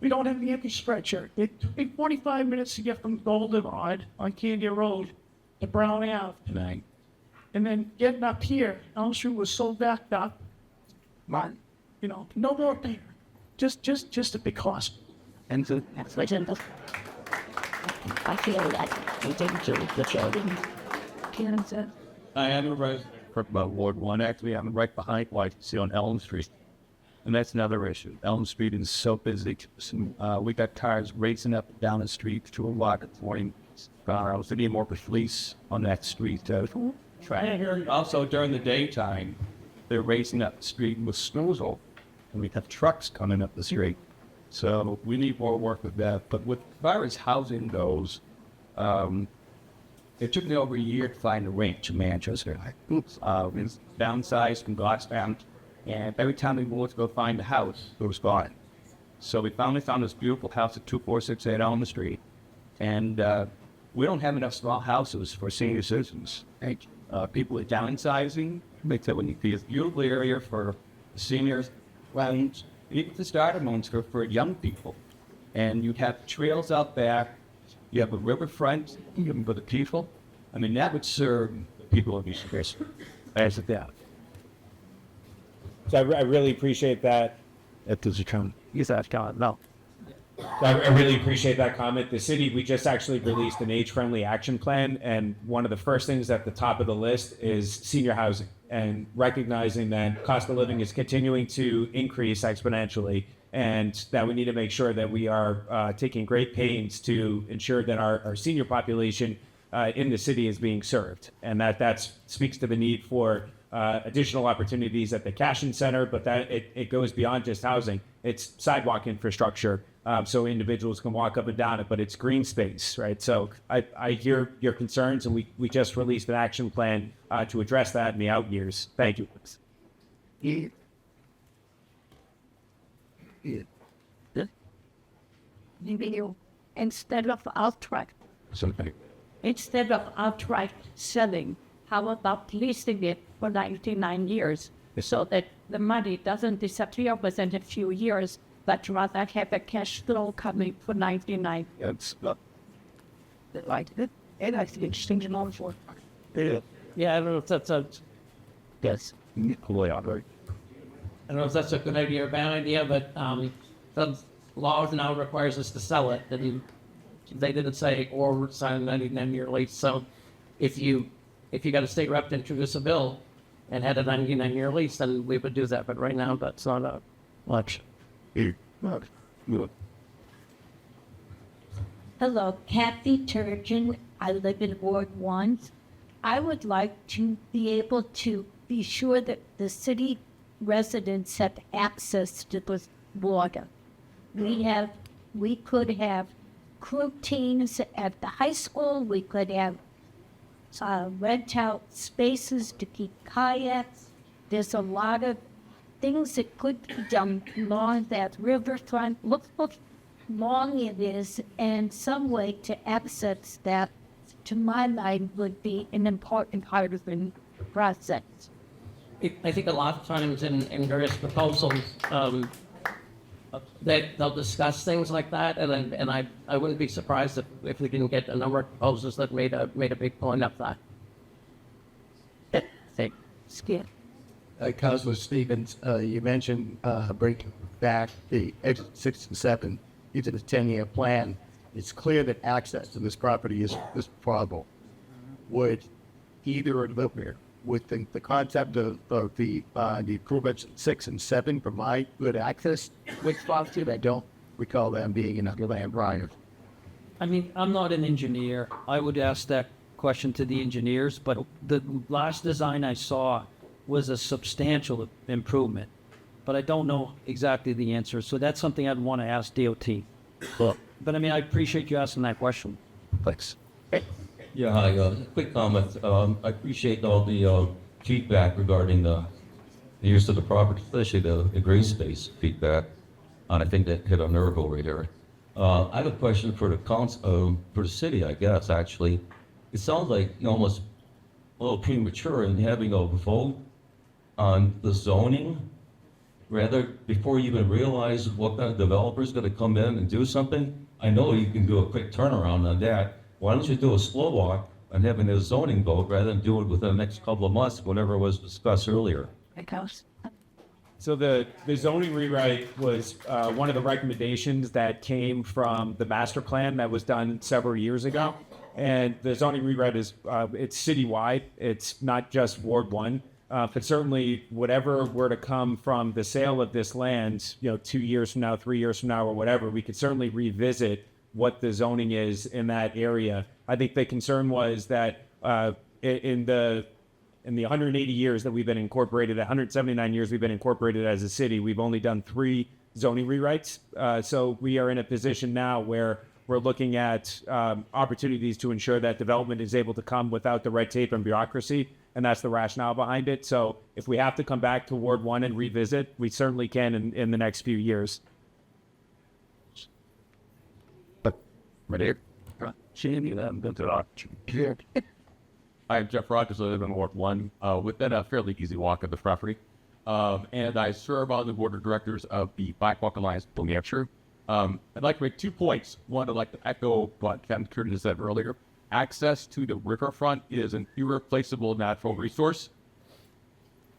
We don't have the infrastructure. It took me 45 minutes to get from Goldenrod on Candy Road to Brown Ave tonight. And then getting up here, Elm Street was so backed up. No more there. Just a big hospital. And so I feel that we didn't do the children. I am a resident about Ward 1. Actually, I'm right behind what you see on Elm Street. And that's another issue. Elm Street is so busy. We got cars racing up and down the street to a lot this morning. I was thinking more of the police on that street. Also, during the daytime, they're racing up the street with snoozle. And we have trucks coming up the street. So we need more work with that. But with as far as housing goes, it took me over a year to find a ranch in Manchester. It's downsized from Glassbound, and every time we wanted to go find a house, it was gone. So we finally found this beautiful house at 2468 Elm Street, and we don't have enough small houses for senior citizens. People are downsizing. Makes it when you see a beautiful area for seniors, lounge, even the starter homes for young people. And you have trails out back. You have a riverfront for the people. I mean, that would serve the people of East Coast as a that. So I really appreciate that. That does a count. Yes, that's kind no. I really appreciate that comment. The city, we just actually released an age-friendly action plan, and one of the first things at the top of the list is senior housing. and recognizing that cost of living is continuing to increase exponentially, and that we need to make sure that we are taking great pains to ensure that our senior population in the city is being served, and that speaks to the need for additional opportunities at the Cashin Center, but that it goes beyond just housing. It's sidewalk infrastructure, so individuals can walk up and down it, but it's green space, right? So I hear your concerns, and we just released an action plan to address that in the out years. Thank you. Instead of outright selling, how about leasing it for 99 years so that the money doesn't disappear within a few years, but rather have a cash flow coming for 99 years? Like it, and I think it's thinking on for. Yeah, I don't know if that's a, Yes. I don't know if that's a good idea or a bad idea, but the law now requires us to sell it. And they didn't say or sign a 99-year lease. So if you got a state rep to introduce a bill and had a 99-year lease, then we would do that. But right now, that's not a much. Hello, Kathy Turgeon. I live in Ward 1. I would like to be able to be sure that the city residents have access to the water. We could have crew teams at the high school. We could have rent out spaces to keep kayaks. There's a lot of things that could be done along that riverfront. Look how long it is, and some way to access that, to my mind, would be an important part of the process. I think a lot of times in various proposals, they'll discuss things like that, and I wouldn't be surprised if we didn't get a number of proposals that made a big point of that. Skip. Councilor Stevens, you mentioned bringing back the exit 6 and 7 into the 10-year plan. It's clear that access to this property is probable. Would either of them, with the concept of the improvements in 6 and 7 provide good access with Foster? I don't recall them being in underland prior. I mean, I'm not an engineer. I would ask that question to the engineers, but the last design I saw was a substantial improvement, but I don't know exactly the answer. So that's something I'd want to ask DOT. But I mean, I appreciate you asking that question. Thanks. Yeah, hi, quick comment. I appreciate all the feedback regarding the use of the property, especially the green space feedback. And I think that hit a nerve over here. I have a question for the council, for the city, I guess, actually. It sounds like almost a little premature in having a vote on the zoning, rather before you even realize what kind of developer is going to come in and do something. I know you can do a quick turnaround on that. Why don't you do a slow walk on having a zoning vote rather than do it within the next couple of months, whatever was discussed earlier? So the zoning rewrite was one of the recommendations that came from the master plan that was done several years ago. And the zoning rewrite is it's citywide. It's not just Ward 1. But certainly whatever were to come from the sale of this land, 2 years from now, 3 years from now, or whatever, we could certainly revisit what the zoning is in that area. I think the concern was that in the 180 years that we've been incorporated, 179 years we've been incorporated as a city, we've only done 3 zoning rewrites. So we are in a position now where we're looking at opportunities to ensure that development is able to come without the red tape and bureaucracy. And that's the rationale behind it. So if we have to come back to Ward 1 and revisit, we certainly can in the next few years. Right here. I'm Jeff Rogers. I live in Ward 1 within a fairly easy walk of the property. And I serve on the board of directors of the Black Walk Alliance of New Hampshire. I'd like to make 2 points. One, I'd like to echo what Captain Curtis said earlier. Access to the riverfront is an irreplaceable natural resource.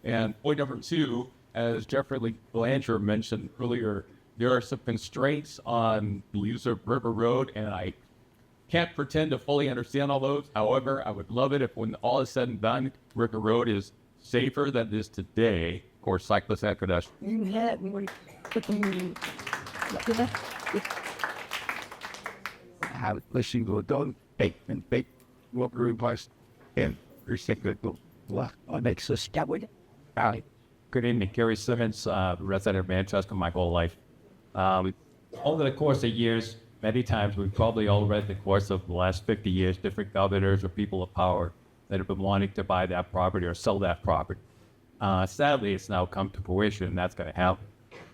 And point number 2, as Jeffrey Belanger mentioned earlier, there are some constraints on the use of River Road, and I can't pretend to fully understand all those. However, I would love it if when all is said and done, River Road is safer than it is today. Of course, cyclists and pedestrians. Have listening to don't take and take what we request and recycle the left on next to step with it. Good evening, Gary Simmons, resident of Manchester my whole life. Over the course of years, many times we've probably all read the course of the last 50 years, different governors or people of power that have been wanting to buy that property or sell that property. Sadly, it's now come to fruition, and that's going to happen.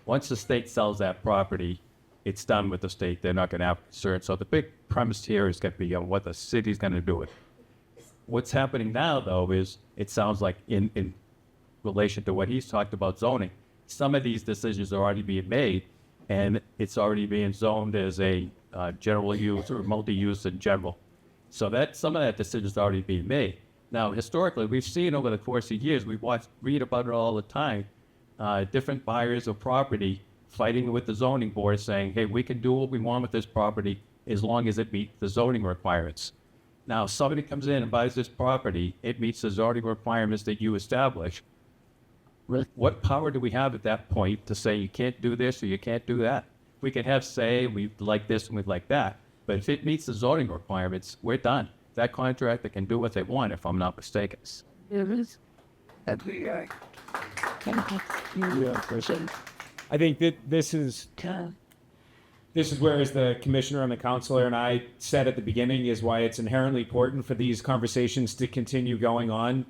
Once the state sells that property, it's done with the state. They're not going to have concern. So the big premise here is going to be on what the city's going to do with it. What's happening now, though, is it sounds like in relation to what he's talked about zoning, some of these decisions are already being made, and it's already being zoned as a general use or multi-use in general. So that some of that decision is already being made. Now, historically, we've seen over the course of years, read about it all the time, different buyers of property fighting with the zoning board saying, hey, we can do what we want with this property as long as it meets the zoning requirements. Now, somebody comes in and buys this property, it meets the zoning requirements that you establish. What power do we have at that point to say you can't do this or you can't do that? We can have say we like this and we like that, but if it meets the zoning requirements, we're done. That contractor can do what they want, if I'm not mistaken. I think that this is where, as the commissioner and the councilor and I said at the beginning, is why it's inherently important for these conversations to continue going on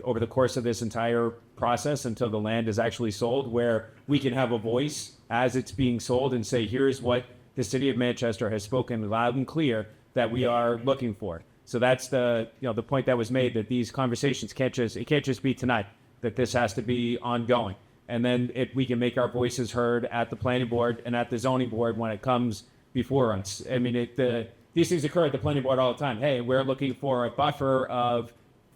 over the course of this entire process until the land is actually sold, where we can have a voice as it's being sold and say, here's what the city of Manchester has spoken loud and clear that we are looking for. So that's the point that was made, that these conversations can't just be tonight, that this has to be ongoing. And then we can make our voices heard at the planning board and at the zoning board when it comes before us. I mean, these things occur at the planning board all the time. Hey, we're looking for a buffer of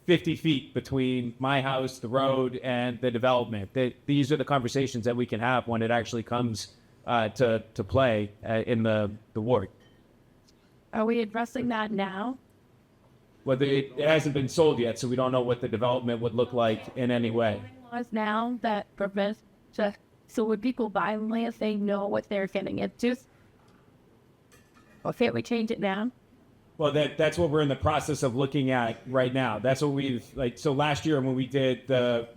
50 feet between my house, the road, and the development. These are the conversations that we can have when it actually comes to play in the ward. Are we addressing that now? Well, it hasn't been sold yet, so we don't know what the development would look like in any way. Laws now that prevent so when people buy land, they know what they're getting into. Or can't we change it now? Well, that's what we're in the process of looking at right now. That's what so last year when we did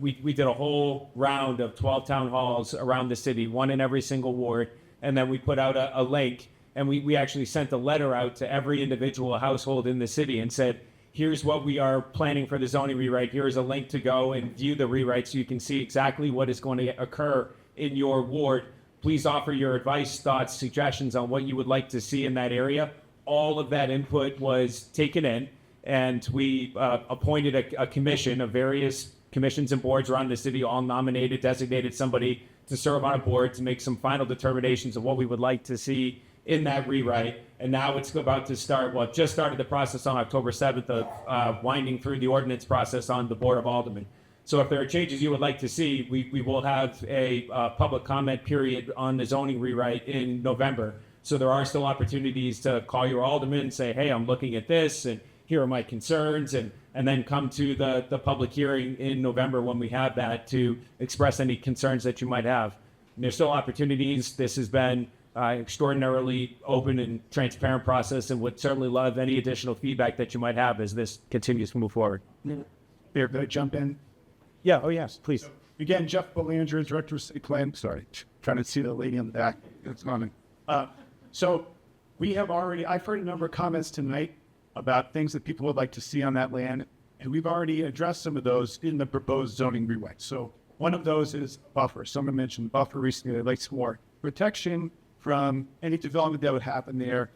we did a whole round of 12 town halls around the city, one in every single ward, and then we put out a link, and we actually sent a letter out to every individual household in the city and said, here's what we are planning for the zoning rewrite. Here's a link to go and view the rewrite so you can see exactly what is going to occur in your ward. Please offer your advice, thoughts, suggestions on what you would like to see in that area. All of that input was taken in, and we appointed a commission of various commissions and boards around the city, all nominated, designated somebody to serve on a board to make some final determinations of what we would like to see in that rewrite. And now it's about to start, it just started the process on October 7th of winding through the ordinance process on the Board of Aldermen. So if there are changes you would like to see, we will have a public comment period on the zoning rewrite in November. So there are still opportunities to call your alderman and say, hey, I'm looking at this, and here are my concerns, and then come to the public hearing in November when we have that to express any concerns that you might have. And there's still opportunities. This has been extraordinarily open and transparent process, and would certainly love any additional feedback that you might have as this continues to move forward. Here, could I jump in? Yeah, oh yes, please. So, again, Jeff Belanger, Director of City Plan. Sorry, trying to see the lady in the back. It's coming. So we have I've heard a number of comments tonight about things that people would like to see on that land, and we've already addressed some of those in the proposed zoning rewrite. So one of those is buffer. Someone mentioned buffer recently. I'd like some more protection from any development that would happen there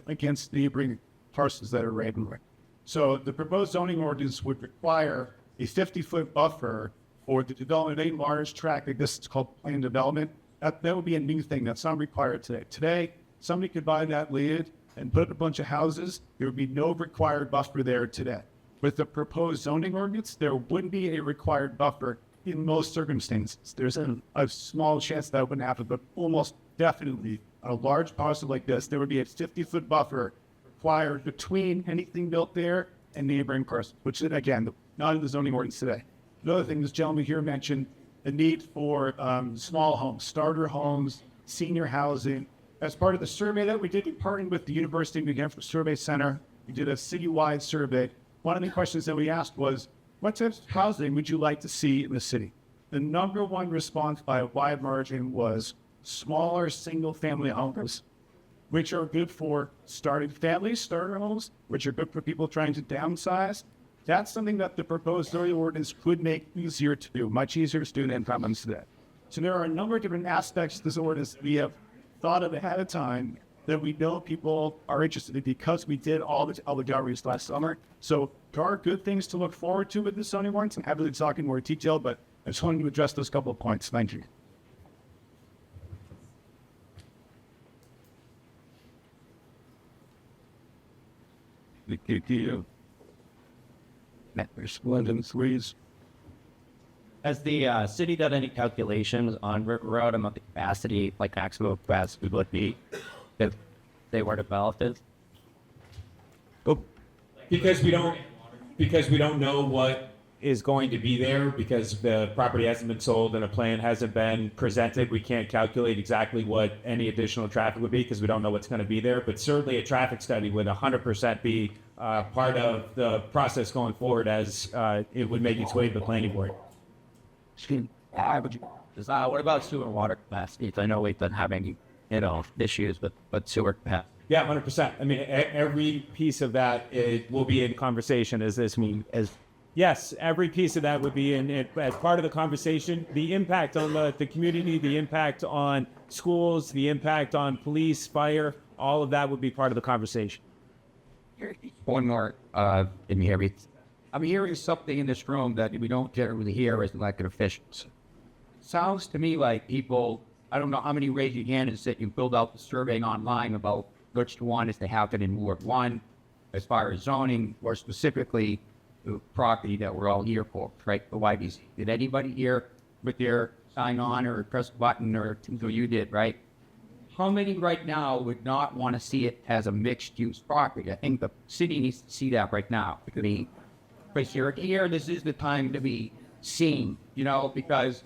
against neighboring parcels that are right and right. So the proposed zoning ordinance would require a 50-foot buffer for the development of a large tract like this. It's called planned development. That would be a new thing. That's not required today. Today, somebody could buy that land and put up a bunch of houses. There would be no required buffer there today. With the proposed zoning ordinance, there wouldn't be a required buffer in most circumstances. There's a small chance that wouldn't happen, but almost definitely on a large parcel like this, there would be a 50-foot buffer required between anything built there and neighboring parcels, which is, again, not in the zoning ordinance today. Another thing this gentleman here mentioned, the need for small homes, starter homes, senior housing. As part of the survey that we did, we partnered with the University of New Hampshire Survey Center. We did a citywide survey. One of the questions that we asked was, what types of housing would you like to see in the city? The number one response by a wide margin was smaller single-family homes, which are good for starting families, starter homes, which are good for people trying to downsize. That's something that the proposed zoning ordinance could make easier to do, much easier to do than comes today. So there are a number of different aspects to this ordinance we have thought of ahead of time that we know people are interested in because we did all the outreach last summer. So there are good things to look forward to with the zoning ordinance. I'm happy to talk in more detail, but I just wanted to address those couple of points. Thank you. Has the city done any calculations on River Road about the capacity, like maximum capacity would be if they were developed? Because we don't know what is going to be there, because the property hasn't been sold and a plan hasn't been presented. We can't calculate exactly what any additional traffic would be because we don't know what's going to be there. But certainly a traffic study would 100% be part of the process going forward as it would make its way to the planning board. What about sewer and water capacity? I know we've been having, issues with sewer capacity. Yeah, 100%. I mean, every piece of that will be in conversation yes, every piece of that would be as part of the conversation. The impact on the community, the impact on schools, the impact on police, fire, all of that would be part of the conversation. One more, I'm hearing something in this room that we don't generally hear as elected officials. Sounds to me like people, I don't know how many raise your hand and said you filled out the survey online about which one is to happen in Ward 1 as far as zoning, or specifically the property that we're all here for, right? The YBC. Did anybody here with their sign on or press button or you did, right? How many right now would not want to see it as a mixed use property? I think the city needs to see that right now. I mean, right here, this is the time to be seen, because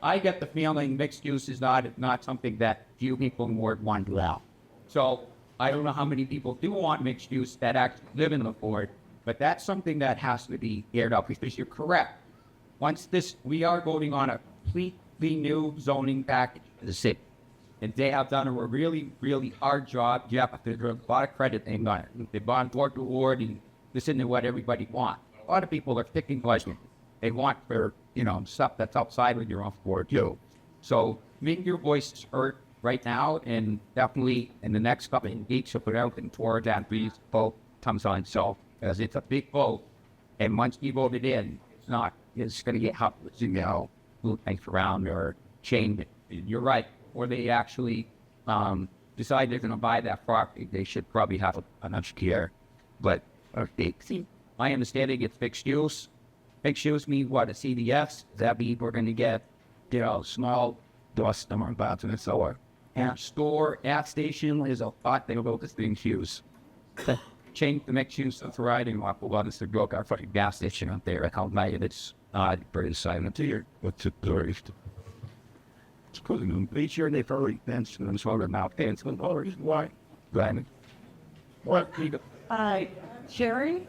I get the feeling mixed use is not something that few people in Ward 1 allow. So I don't know how many people do want mixed use that actually live in the ward, but that's something that has to be aired out, because you're correct. We are voting on a completely new zoning package for the city. And they have done a really, really hard job. Jeff, there's a lot of credit they've done. They've gone ward to ward and listen to what everybody wants. A lot of people are picking questions. They want for, stuff that's outside of your own board too. So make your voice heard right now, and definitely in the next couple of weeks, to put everything toward that please vote comes on. So, as it's a big vote, and once you voted in, it's going to get helpless, move things around or change it. You're right. Or they actually decide they're going to buy that property, they should probably have enough care. But my understanding, it's fixed use. Fixed use means what? A CDS? Does that mean we're going to get, small dust number box and so on? And store, gas station is a thought they about this thing's use. Change the mixed use of the riding lot. Well, it's the broke our fucking gas station up there. How many of it's pretty silent here. What's it doing? It's putting them each year they've already fenced them, so they're now fenced. Why? Right. What? Hi, Sherry.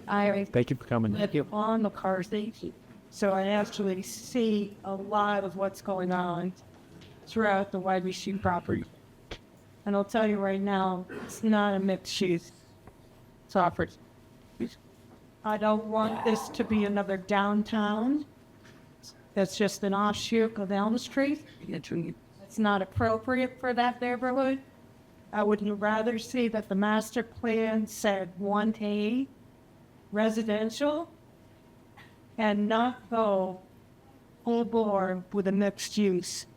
Thank you for coming. Thank you. On the car safety. So I actually see a lot of what's going on throughout the YBC property. And I'll tell you right now, it's not a mixed use. It's offered. I don't want this to be another downtown. That's just an offshoot of Elm Street. It's not appropriate for that neighborhood. I would rather see that the master plan said 1A residential and not go full bore with a mixed use.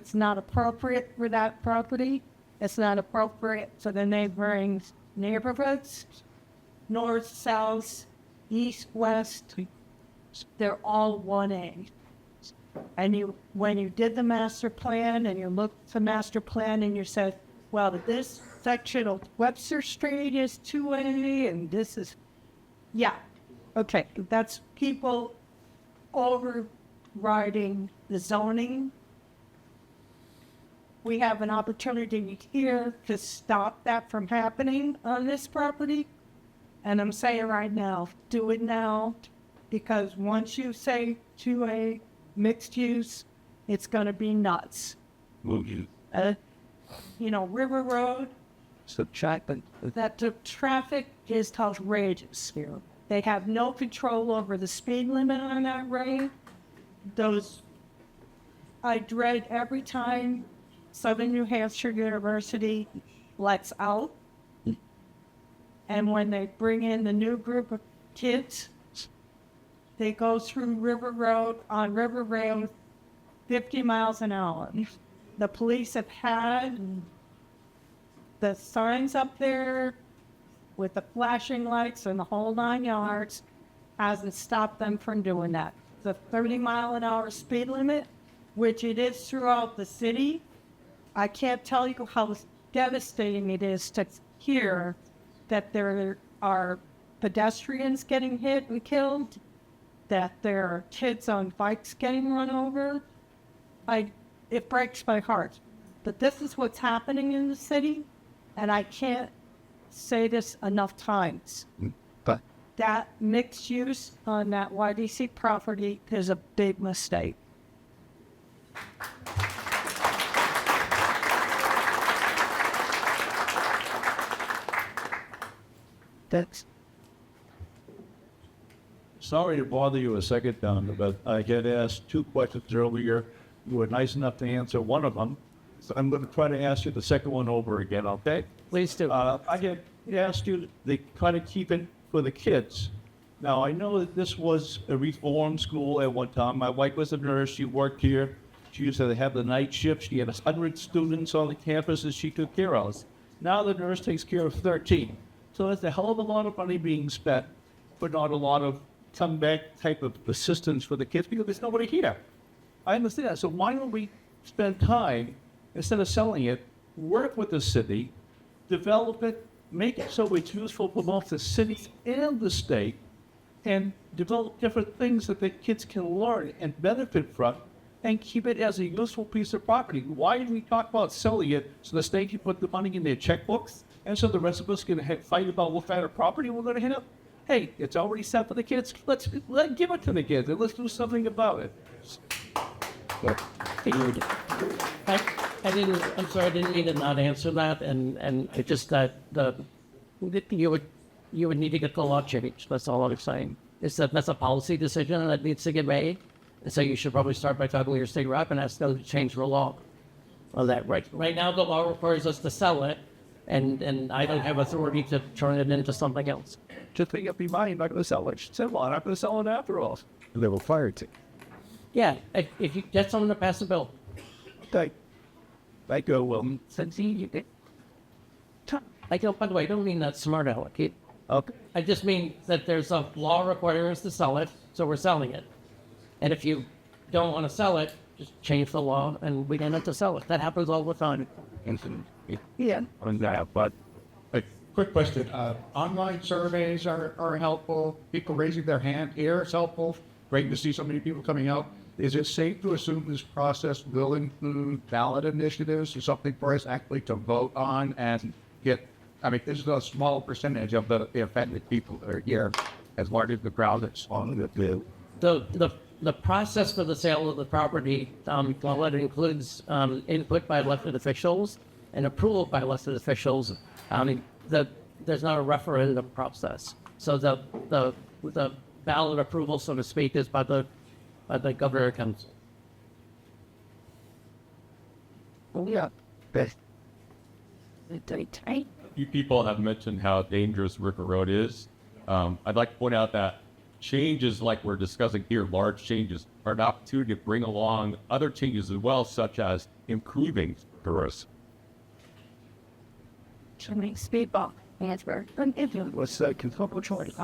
It's not appropriate for that property. It's not appropriate for the neighboring neighborhoods, north, south, east, west. They're all 1A. And when you did the master plan and you looked at the master plan and you said, well, this section of Webster Street is 2A and this is, yeah. Okay, that's people overriding the zoning. We have an opportunity here to stop that from happening on this property. And I'm saying right now, do it now, because once you say to a mixed use, it's going to be nuts. River Road, that the traffic is outrageous here. They have no control over the speed limit on that road. I dread every time Southern New Hampshire University lets out. And when they bring in the new group of kids, they go through River Road, 50 miles an hour. The police have had the signs up there with the flashing lights and the whole 9 yards. Hasn't stopped them from doing that. The 30-mile-an-hour speed limit, which it is throughout the city, I can't tell you how devastating it is to hear that there are pedestrians getting hit and killed, that there are kids on bikes getting run over. It breaks my heart. But this is what's happening in the city, and I can't say this enough times. But That mixed use on that YDC property is a big mistake. that's sorry to bother you a second, Don, but I get asked 2 questions earlier. You were nice enough to answer one of them. So I'm going to try to ask you the second one over again, okay? Please do. I get asked you to try to keep it for the kids. Now, I know that this was a reform school at one time. My wife was a nurse. She worked here. She used to have the night shift. She had 100 students on the campus that she took care of. Now the nurse takes care of 13. So there's a hell of a lot of money being spent, but not a lot of comeback type of assistance for the kids because there's nobody here. I understand that. So why don't we spend time, instead of selling it, work with the city, develop it, make it so it's useful for both the city and the state, and develop different things that the kids can learn and benefit from, and keep it as a useful piece of property. Why did we talk about selling it so the state can put the money in their checkbooks, and so the rest of us can fight about what kind of property we're going to hit up? Hey, it's already set for the kids. Let's give it to the kids and let's do something about it. I'm sorry, I didn't mean to not answer that, and it just that you would need to get the law changed. That's all I'm saying. That's a policy decision that needs to get made, and so you should probably start by talking to your state rep and ask them to change the law on that. Right now, the law requires us to sell it, and I don't have authority to turn it into something else. Just think if you buy, you're not going to sell it. Say, well, I'm not going to sell it after all. They were fired to. Yeah, if you get someone to pass a bill. Thank you, Wilton. By the way, I don't mean that smart aleck. Okay. I just mean that there's a law requiring us to sell it, so we're selling it. And if you don't want to sell it, just change the law and we don't have to sell it. That happens all the time. Yeah. But A quick question. Online surveys are helpful. People raising their hand here is helpful. Great to see so many people coming out. Is it safe to assume this process will include ballot initiatives or something for us actually to vote on and get? I mean, this is a small percentage of the affected people that are here, as large as the crowd that's on the The process for the sale of the property, while it includes input by elected officials and approval by elected officials, there's not a referendum process. So the ballot approval, so to speak, is by the governor council. Yeah. You people have mentioned how dangerous River Road is. I'd like to point out that changes like we're discussing here, large changes, are an opportunity to bring along other changes as well, such as improving tourists. Speed bump. Answer. what's that? Control choice.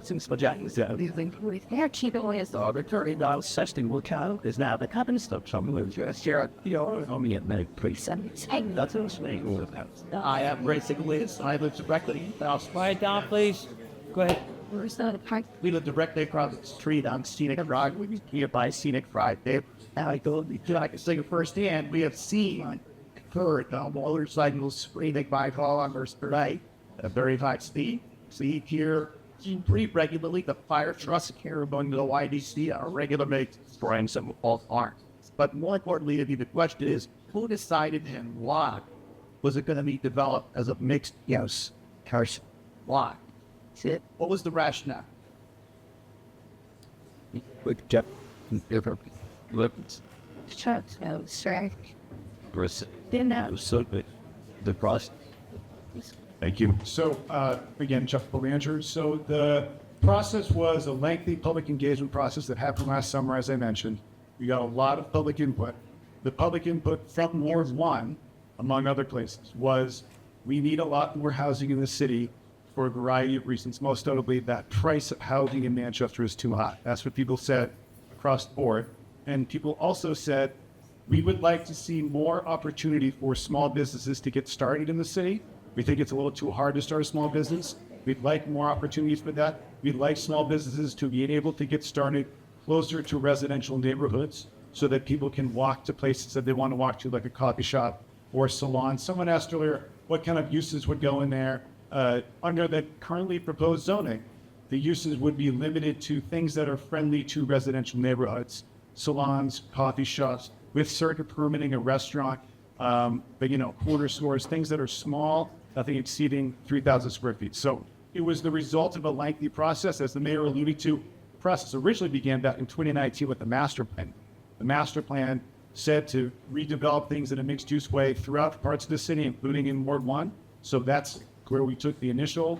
Since the Jack's Their cheap is the arbitrary now testing will count is now the carbon stuff. Some will just share the only at medic precinct. That's what I'm saying. All of that. I have basically I live directly. Quiet down, please. Go ahead. We live directly across the street on Scenic Drive. We here by Scenic Drive. And I can say firsthand, we have seen, heard motorcycles speeding by kilometers per night at a very high speed. See here pretty regularly the fire trucks here going to the YDC on a regular basis, spraying some false alarms. But more importantly, the question is, who decided and why was it going to be developed as a mixed use house? Why? What was the rationale? With Jeff, the process. Thank you. So, again, Jeff Belanger. So the process was a lengthy public engagement process that happened last summer, as I mentioned. We got a lot of public input. The public input from Ward 1, among other places, was we need a lot more housing in the city for a variety of reasons. Most notably, that price of housing in Manchester is too high. That's what people said across the board. And people also said, we would like to see more opportunity for small businesses to get started in the city. We think it's a little too hard to start a small business. We'd like more opportunities for that. We'd like small businesses to be able to get started closer to residential neighborhoods so that people can walk to places that they want to walk to, like a coffee shop or a salon. Someone asked earlier what kind of uses would go in there. Under the currently proposed zoning, the uses would be limited to things that are friendly to residential neighborhoods, salons, coffee shops, with circuit permitting, a restaurant, but corner stores, things that are small, nothing exceeding 3,000 square feet. So it was the result of a lengthy process. As the mayor alluded to, the process originally began back in 2019 with the master plan. The master plan said to redevelop things in a mixed-use way throughout parts of the city, including in Ward 1. So that's where we took the initial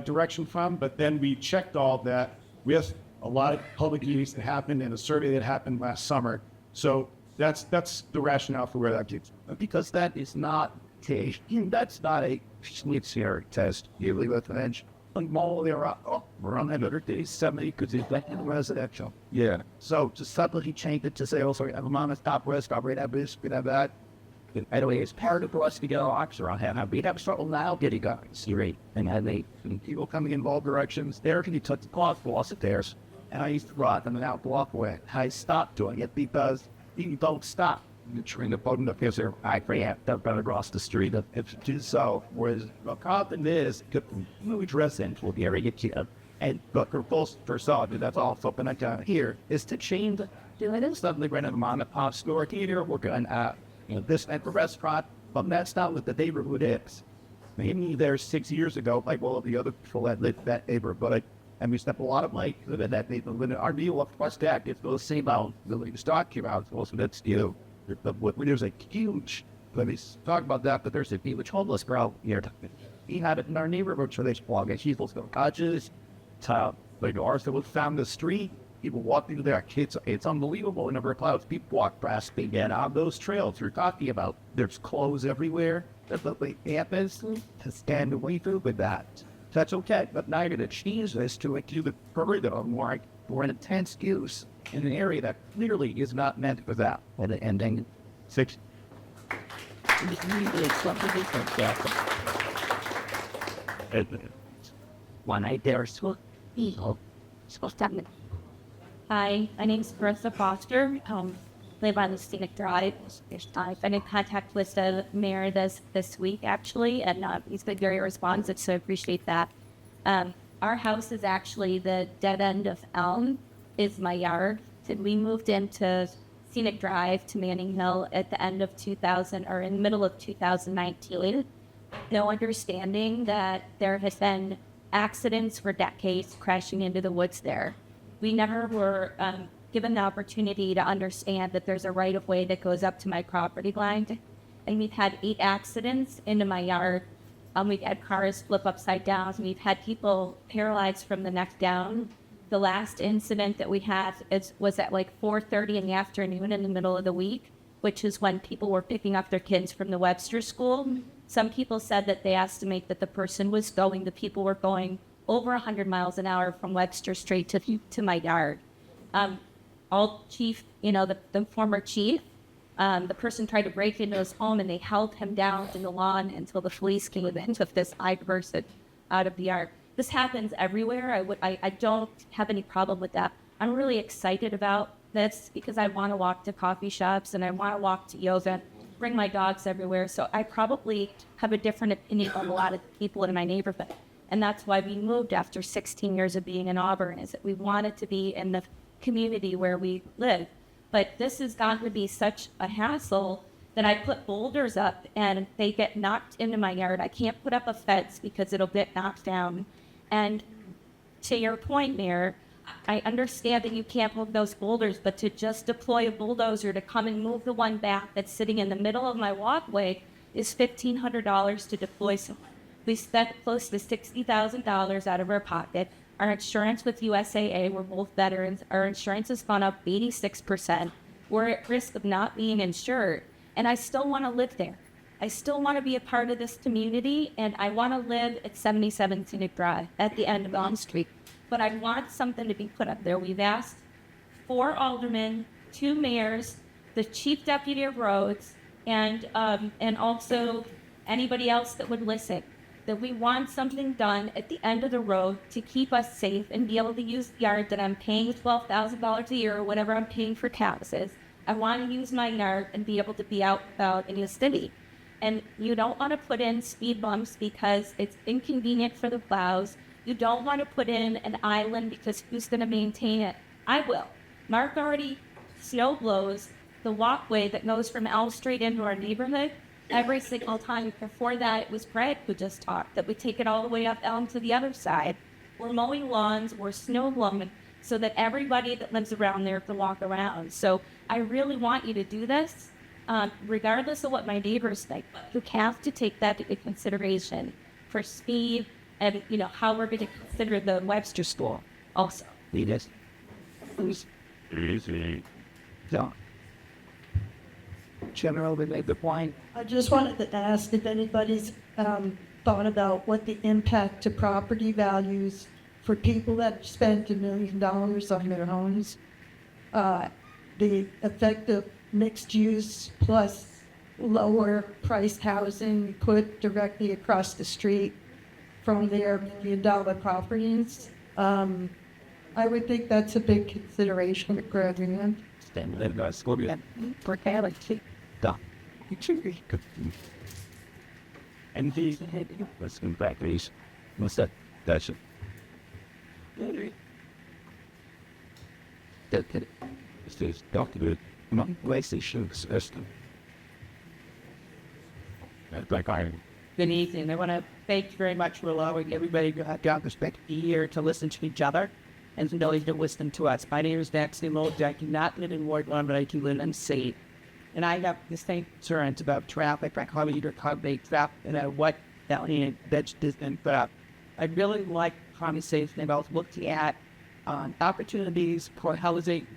direction from. But then we checked all that with a lot of public meetings that happened and a survey that happened last summer. So that's the rationale for where that came from. Because that is not that's not a Schnitzler test. Usually with an edge. Mall there we're on that other day 70 because it's in residential. Yeah. So to suddenly change it to say, oh, sorry, I'm on a stop west, I'll have this, we have that. Anyway, it's part of us to get our ox around here. We have trouble now getting guys, and people coming in all directions. There can you touch the cloth faucet there. And I used to run them out walkway. I stopped doing it because you don't stop. You're trying to button up here. I have to run across the street. If you do so, whereas a common is we dress into the area and but for solid, that's all something I done here is to change the suddenly run a mom and pop store here. We're going this at the restaurant, but that's not what the neighborhood is. Maybe there 6 years ago, like all of the other people that lived in that neighborhood, and we spent a lot of money in that neighborhood. Our deal of plus that is those same out the stock came out, so that's there's a huge. Let me talk about that. But there's a huge homeless crowd here. He had it in our neighborhood, so they walk at people's couches. Like ours that was found in the street. People walk through there. It's unbelievable. The number of clouds people walk past. They get on those trails you're talking about. There's clothes everywhere. That's what the campus to stand away through with that. That's okay. But now you're going to change this to the further more an intense use in an area that clearly is not meant for that. And then 6. One night there, Hi, my name's Bertha Foster. Live on the Scenic Drive. I've been in contact with the mayor this week, actually, and he's been very responsive, so I appreciate that. Our house is actually the dead end of Elm, is my yard. And we moved into Scenic Drive to Manning Hill at the end of 2000, or in the middle of 2019. No understanding that there has been accidents for decades crashing into the woods there. We never were given the opportunity to understand that there's a right-of-way that goes up to my property line. And we've had 8 accidents into my yard. We've had cars flip upside down. We've had people paralyzed from the neck down. The last incident that we had was at like 4:30 in the afternoon in the middle of the week, which is when people were picking up their kids from the Webster School. Some people said that they estimate that the people were going over 100 miles an hour from Webster Street to my yard. The former chief, the person tried to break into his home and they held him down in the lawn until the police came and took this person out of the yard. this happens everywhere. I don't have any problem with that. I'm really excited about this because I want to walk to coffee shops and I want to walk to yoga, bring my dogs everywhere. So I probably have a different opinion on a lot of people in my neighborhood. And that's why we moved after 16 years of being in Auburn, is that we wanted to be in the community where we live. But this has gotten to be such a hassle that I put boulders up and they get knocked into my yard. I can't put up a fence because it'll get knocked down. And to your point, Mayor, I understand that you can't move those boulders, but to just deploy a bulldozer to come and move the one back that's sitting in the middle of my walkway is $1,500 to deploy someone. We spent close to $60,000 out of our pocket. Our insurance with USAA, we're both veterans, our insurance has gone up 86%. We're at risk of not being insured. And I still want to live there. I still want to be a part of this community, and I want to live at 77 Scenic Drive at the end of Elm Street. But I want something to be put up there. We've asked 4 aldermen, 2 mayors, the chief deputy of roads, and also anybody else that would listen, that we want something done at the end of the road to keep us safe and be able to use the yard that I'm paying $12,000 a year or whatever I'm paying for taxes. I want to use my yard and be able to be out about in the city. And you don't want to put in speed bumps because it's inconvenient for the plows. You don't want to put in an island because who's going to maintain it? I will. Mark already snow blows the walkway that goes from Elm Street into our neighborhood every single time. Before that, it was Brad who just talked that we take it all the way up Elm to the other side. We're mowing lawns, we're snow blowing, so that everybody that lives around there can walk around. So I really want you to do this, regardless of what my neighbors think. You have to take that into consideration for speed and, you know, how we're going to consider the Webster School also. Lead us. So, General, we made the point. I just wanted to ask if anybody's thought about what the impact to property values for people that spent $1 million on their homes, the effect of mixed use plus lower priced housing put directly across the street from their $1 million properties. I would think that's a big consideration for everyone. And these, let's go back, please. What's that? That's it. This is documented. Legislation system. That's like iron. Good evening. I want to thank you very much for allowing everybody to have the opportunity to be here to listen to each other and to know you can listen to us. My name is Nancy Lowe. I cannot live in Ward 1, but I can live in C. And I have the same concerns about traffic, like how you accommodate traffic, and what that means, that's distant. But I really like conversation about looking at opportunities for housing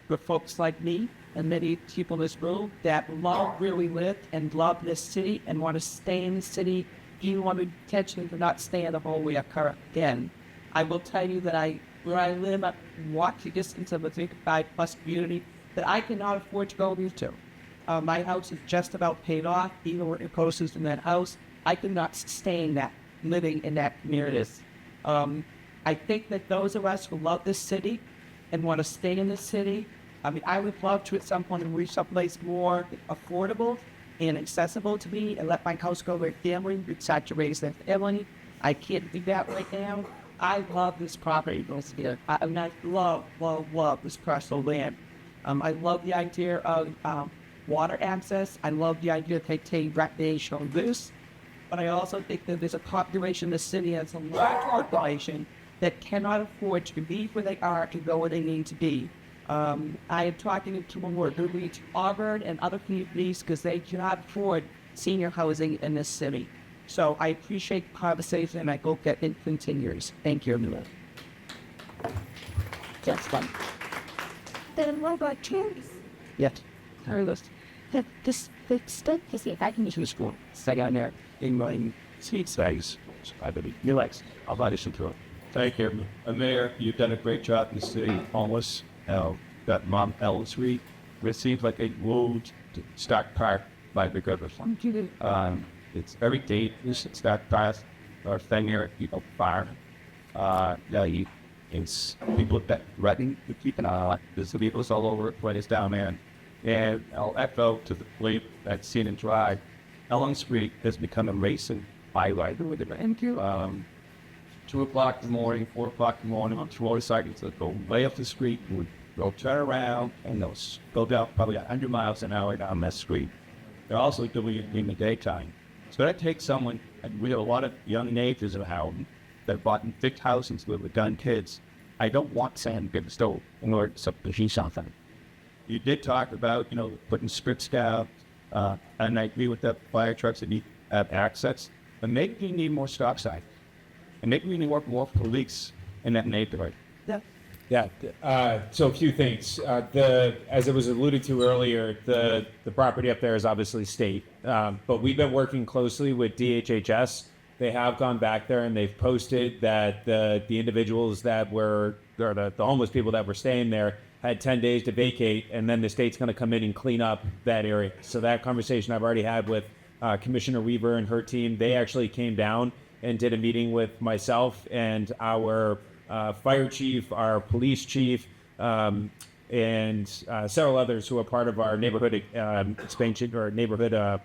for folks like me and many people in this room that love where we live and love this city and want to stay in the city. You want to potentially to not stay in the hole we are currently in. I will tell you that where I live, I walk the distance of a 35+ community that I cannot afford to go to. My house is just about paid off. Even with the costs in that house, I could not sustain that, living in that community. I think that those of us who love this city and want to stay in this city, I mean, I would love to at some point reach someplace more affordable and accessible to me and let my house go with family, decide to raise their family. I can't do that right now. I love this property. I love this parcel of land. I love the idea of water access. I love the idea of taking recreational use. But I also think that there's a population in the city that's a large population that cannot afford to be where they are to go where they need to be. I am talking to people who are moving to Auburn and other communities because they cannot afford senior housing in this city. So I appreciate the conversation and I hope that it continues. Thank you. That's fun. Then what about chairs? Yes. The stuff is if I can To the school. Stay down there. In my seat size. I believe. Relax. I'll buy this into it. Thank you. Mayor, you've done a great job in the city. Homeless. That Mom Ellis Reed. It seems like they moved to Stock Park by the river. It's very dangerous. Stock Park. Our thing here at People Farm. It's people that threatening to keep an eye on. There's vehicles all over it when it's down there. And I'll echo to the plate that Scene and Drive. Elm Street has become a racing highlight. 2 o'clock in the morning, 4 o'clock in the morning, on motorcycles that go way up the street, would go turn around, and they'll go down probably 100 miles an hour down that street. They're also doing it in the daytime. So that takes someone, and we have a lot of young neighbors in Howden that bought in thick houses with young kids. I don't want sand to get the stove in order to heat something. You did talk about, putting strips down, and I agree with the fire trucks that need access, but maybe you need more stop signs. And maybe we need more police in that neighborhood. Yeah. So a few things. As it was alluded to earlier, the property up there is obviously state, but we've been working closely with DHHS. They have gone back there and they've posted that the individuals that were, or the homeless people that were staying there had 10 days to vacate, and then the state's going to come in and clean up that area. So that conversation I've already had with Commissioner Weaver and her team. They actually came down and did a meeting with myself and our fire chief, our police chief, and several others who are part of our neighborhood expansion or neighborhood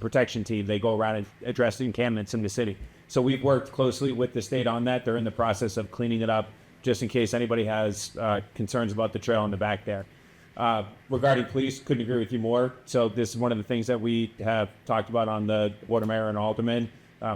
protection team. They go around and address the encampments in the city. So we've worked closely with the state on that. They're in the process of cleaning it up, just in case anybody has concerns about the trail in the back there. Regarding police, couldn't agree with you more. So this is one of the things that we have talked about on the Water Mayor and Alderman.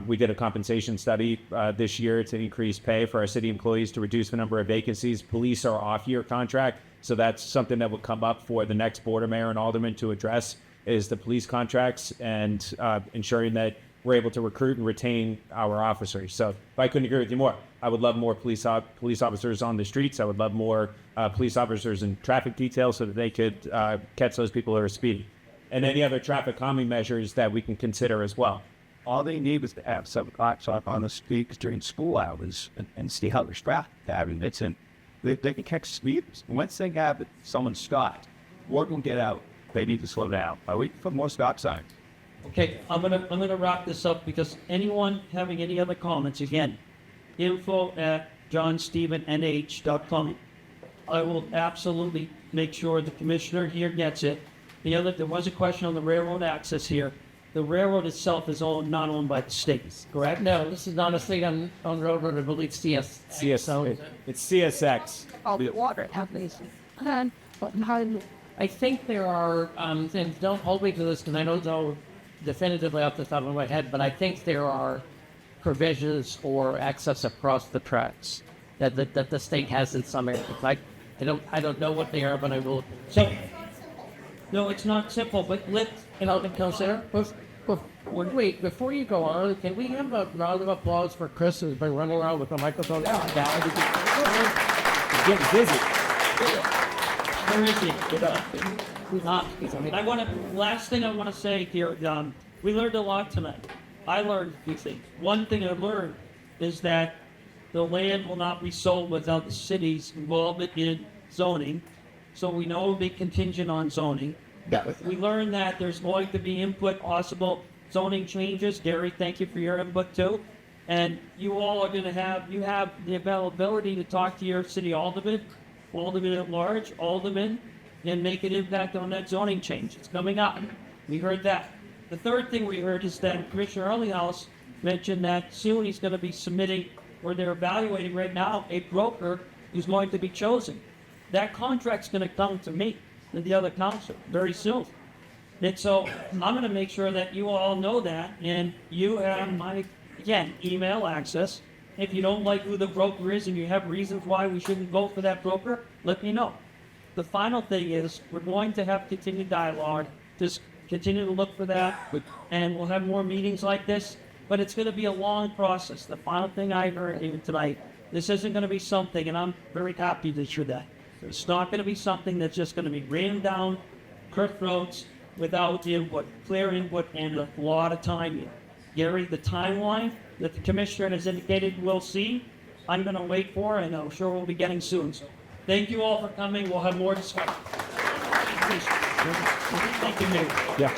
We did a compensation study this year to increase pay for our city employees to reduce the number of vacancies. Police are off-year contract, so that's something that will come up for the next Board Mayor and Alderman to address, is the police contracts and ensuring that we're able to recruit and retain our officers. So if I couldn't agree with you more, I would love more police officers on the streets. I would love more police officers in traffic detail so that they could catch those people who are speeding. And any other traffic calming measures that we can consider as well. All they need is to have some cops on the streets during school hours and see how the traffic pattern is. And they can catch speeders. Once they have someone stopped, word will get out. They need to slow down. I wait for more stop signs. Okay, I'm gonna wrap this up because anyone having any other comments, again, info@johnstephennh.com. I will absolutely make sure the commissioner here gets it. There was a question on the railroad access here. The railroad itself is not owned by the state, correct? No, this is not a state on railroad. I believe It's CSX. All the water companies. I think there are, and don't hold me to this because I don't know definitively off the top of my head, but I think there are provisions for access across the tracks that the state has in some areas. I don't know what they are, but I will. So, no, it's not simple, but Consider. Wait, before you go on, can we have a round of applause for Chris who's been running around with the microphone? Getting busy. Where is he? Last thing I want to say here, we learned a lot tonight. I learned a few things. One thing I learned is that the land will not be sold without the city's involvement in zoning. So we know it will be contingent on zoning. We learned that there's going to be input, possible zoning changes. Gary, thank you for your input too. And you all are going to have the availability to talk to your city alderman at large, alderman, and make an impact on that zoning change. It's coming up. We heard that. The third thing we heard is that Commissioner Earlyhouse mentioned that soon he's going to be submitting, or they're evaluating right now, a broker who's going to be chosen. That contract's going to come to me and the other council very soon. And so I'm going to make sure that you all know that, and you have my, again, email access. If you don't like who the broker is and you have reasons why we shouldn't vote for that broker, let me know. The final thing is we're going to have continued dialogue. Just continue to look for that, and we'll have more meetings like this, but it's going to be a long process. The final thing I heard even tonight, this isn't going to be something, and I'm very happy to hear that. It's not going to be something that's just going to be rammed down Kirk throats without input, clear input, and a lot of time here. Gary, the timeline that the commissioner has indicated we'll see, I'm going to wait for, and I'm sure we'll be getting soon. So thank you all for coming. We'll have more discussion. Thank you, Mayor. Yeah.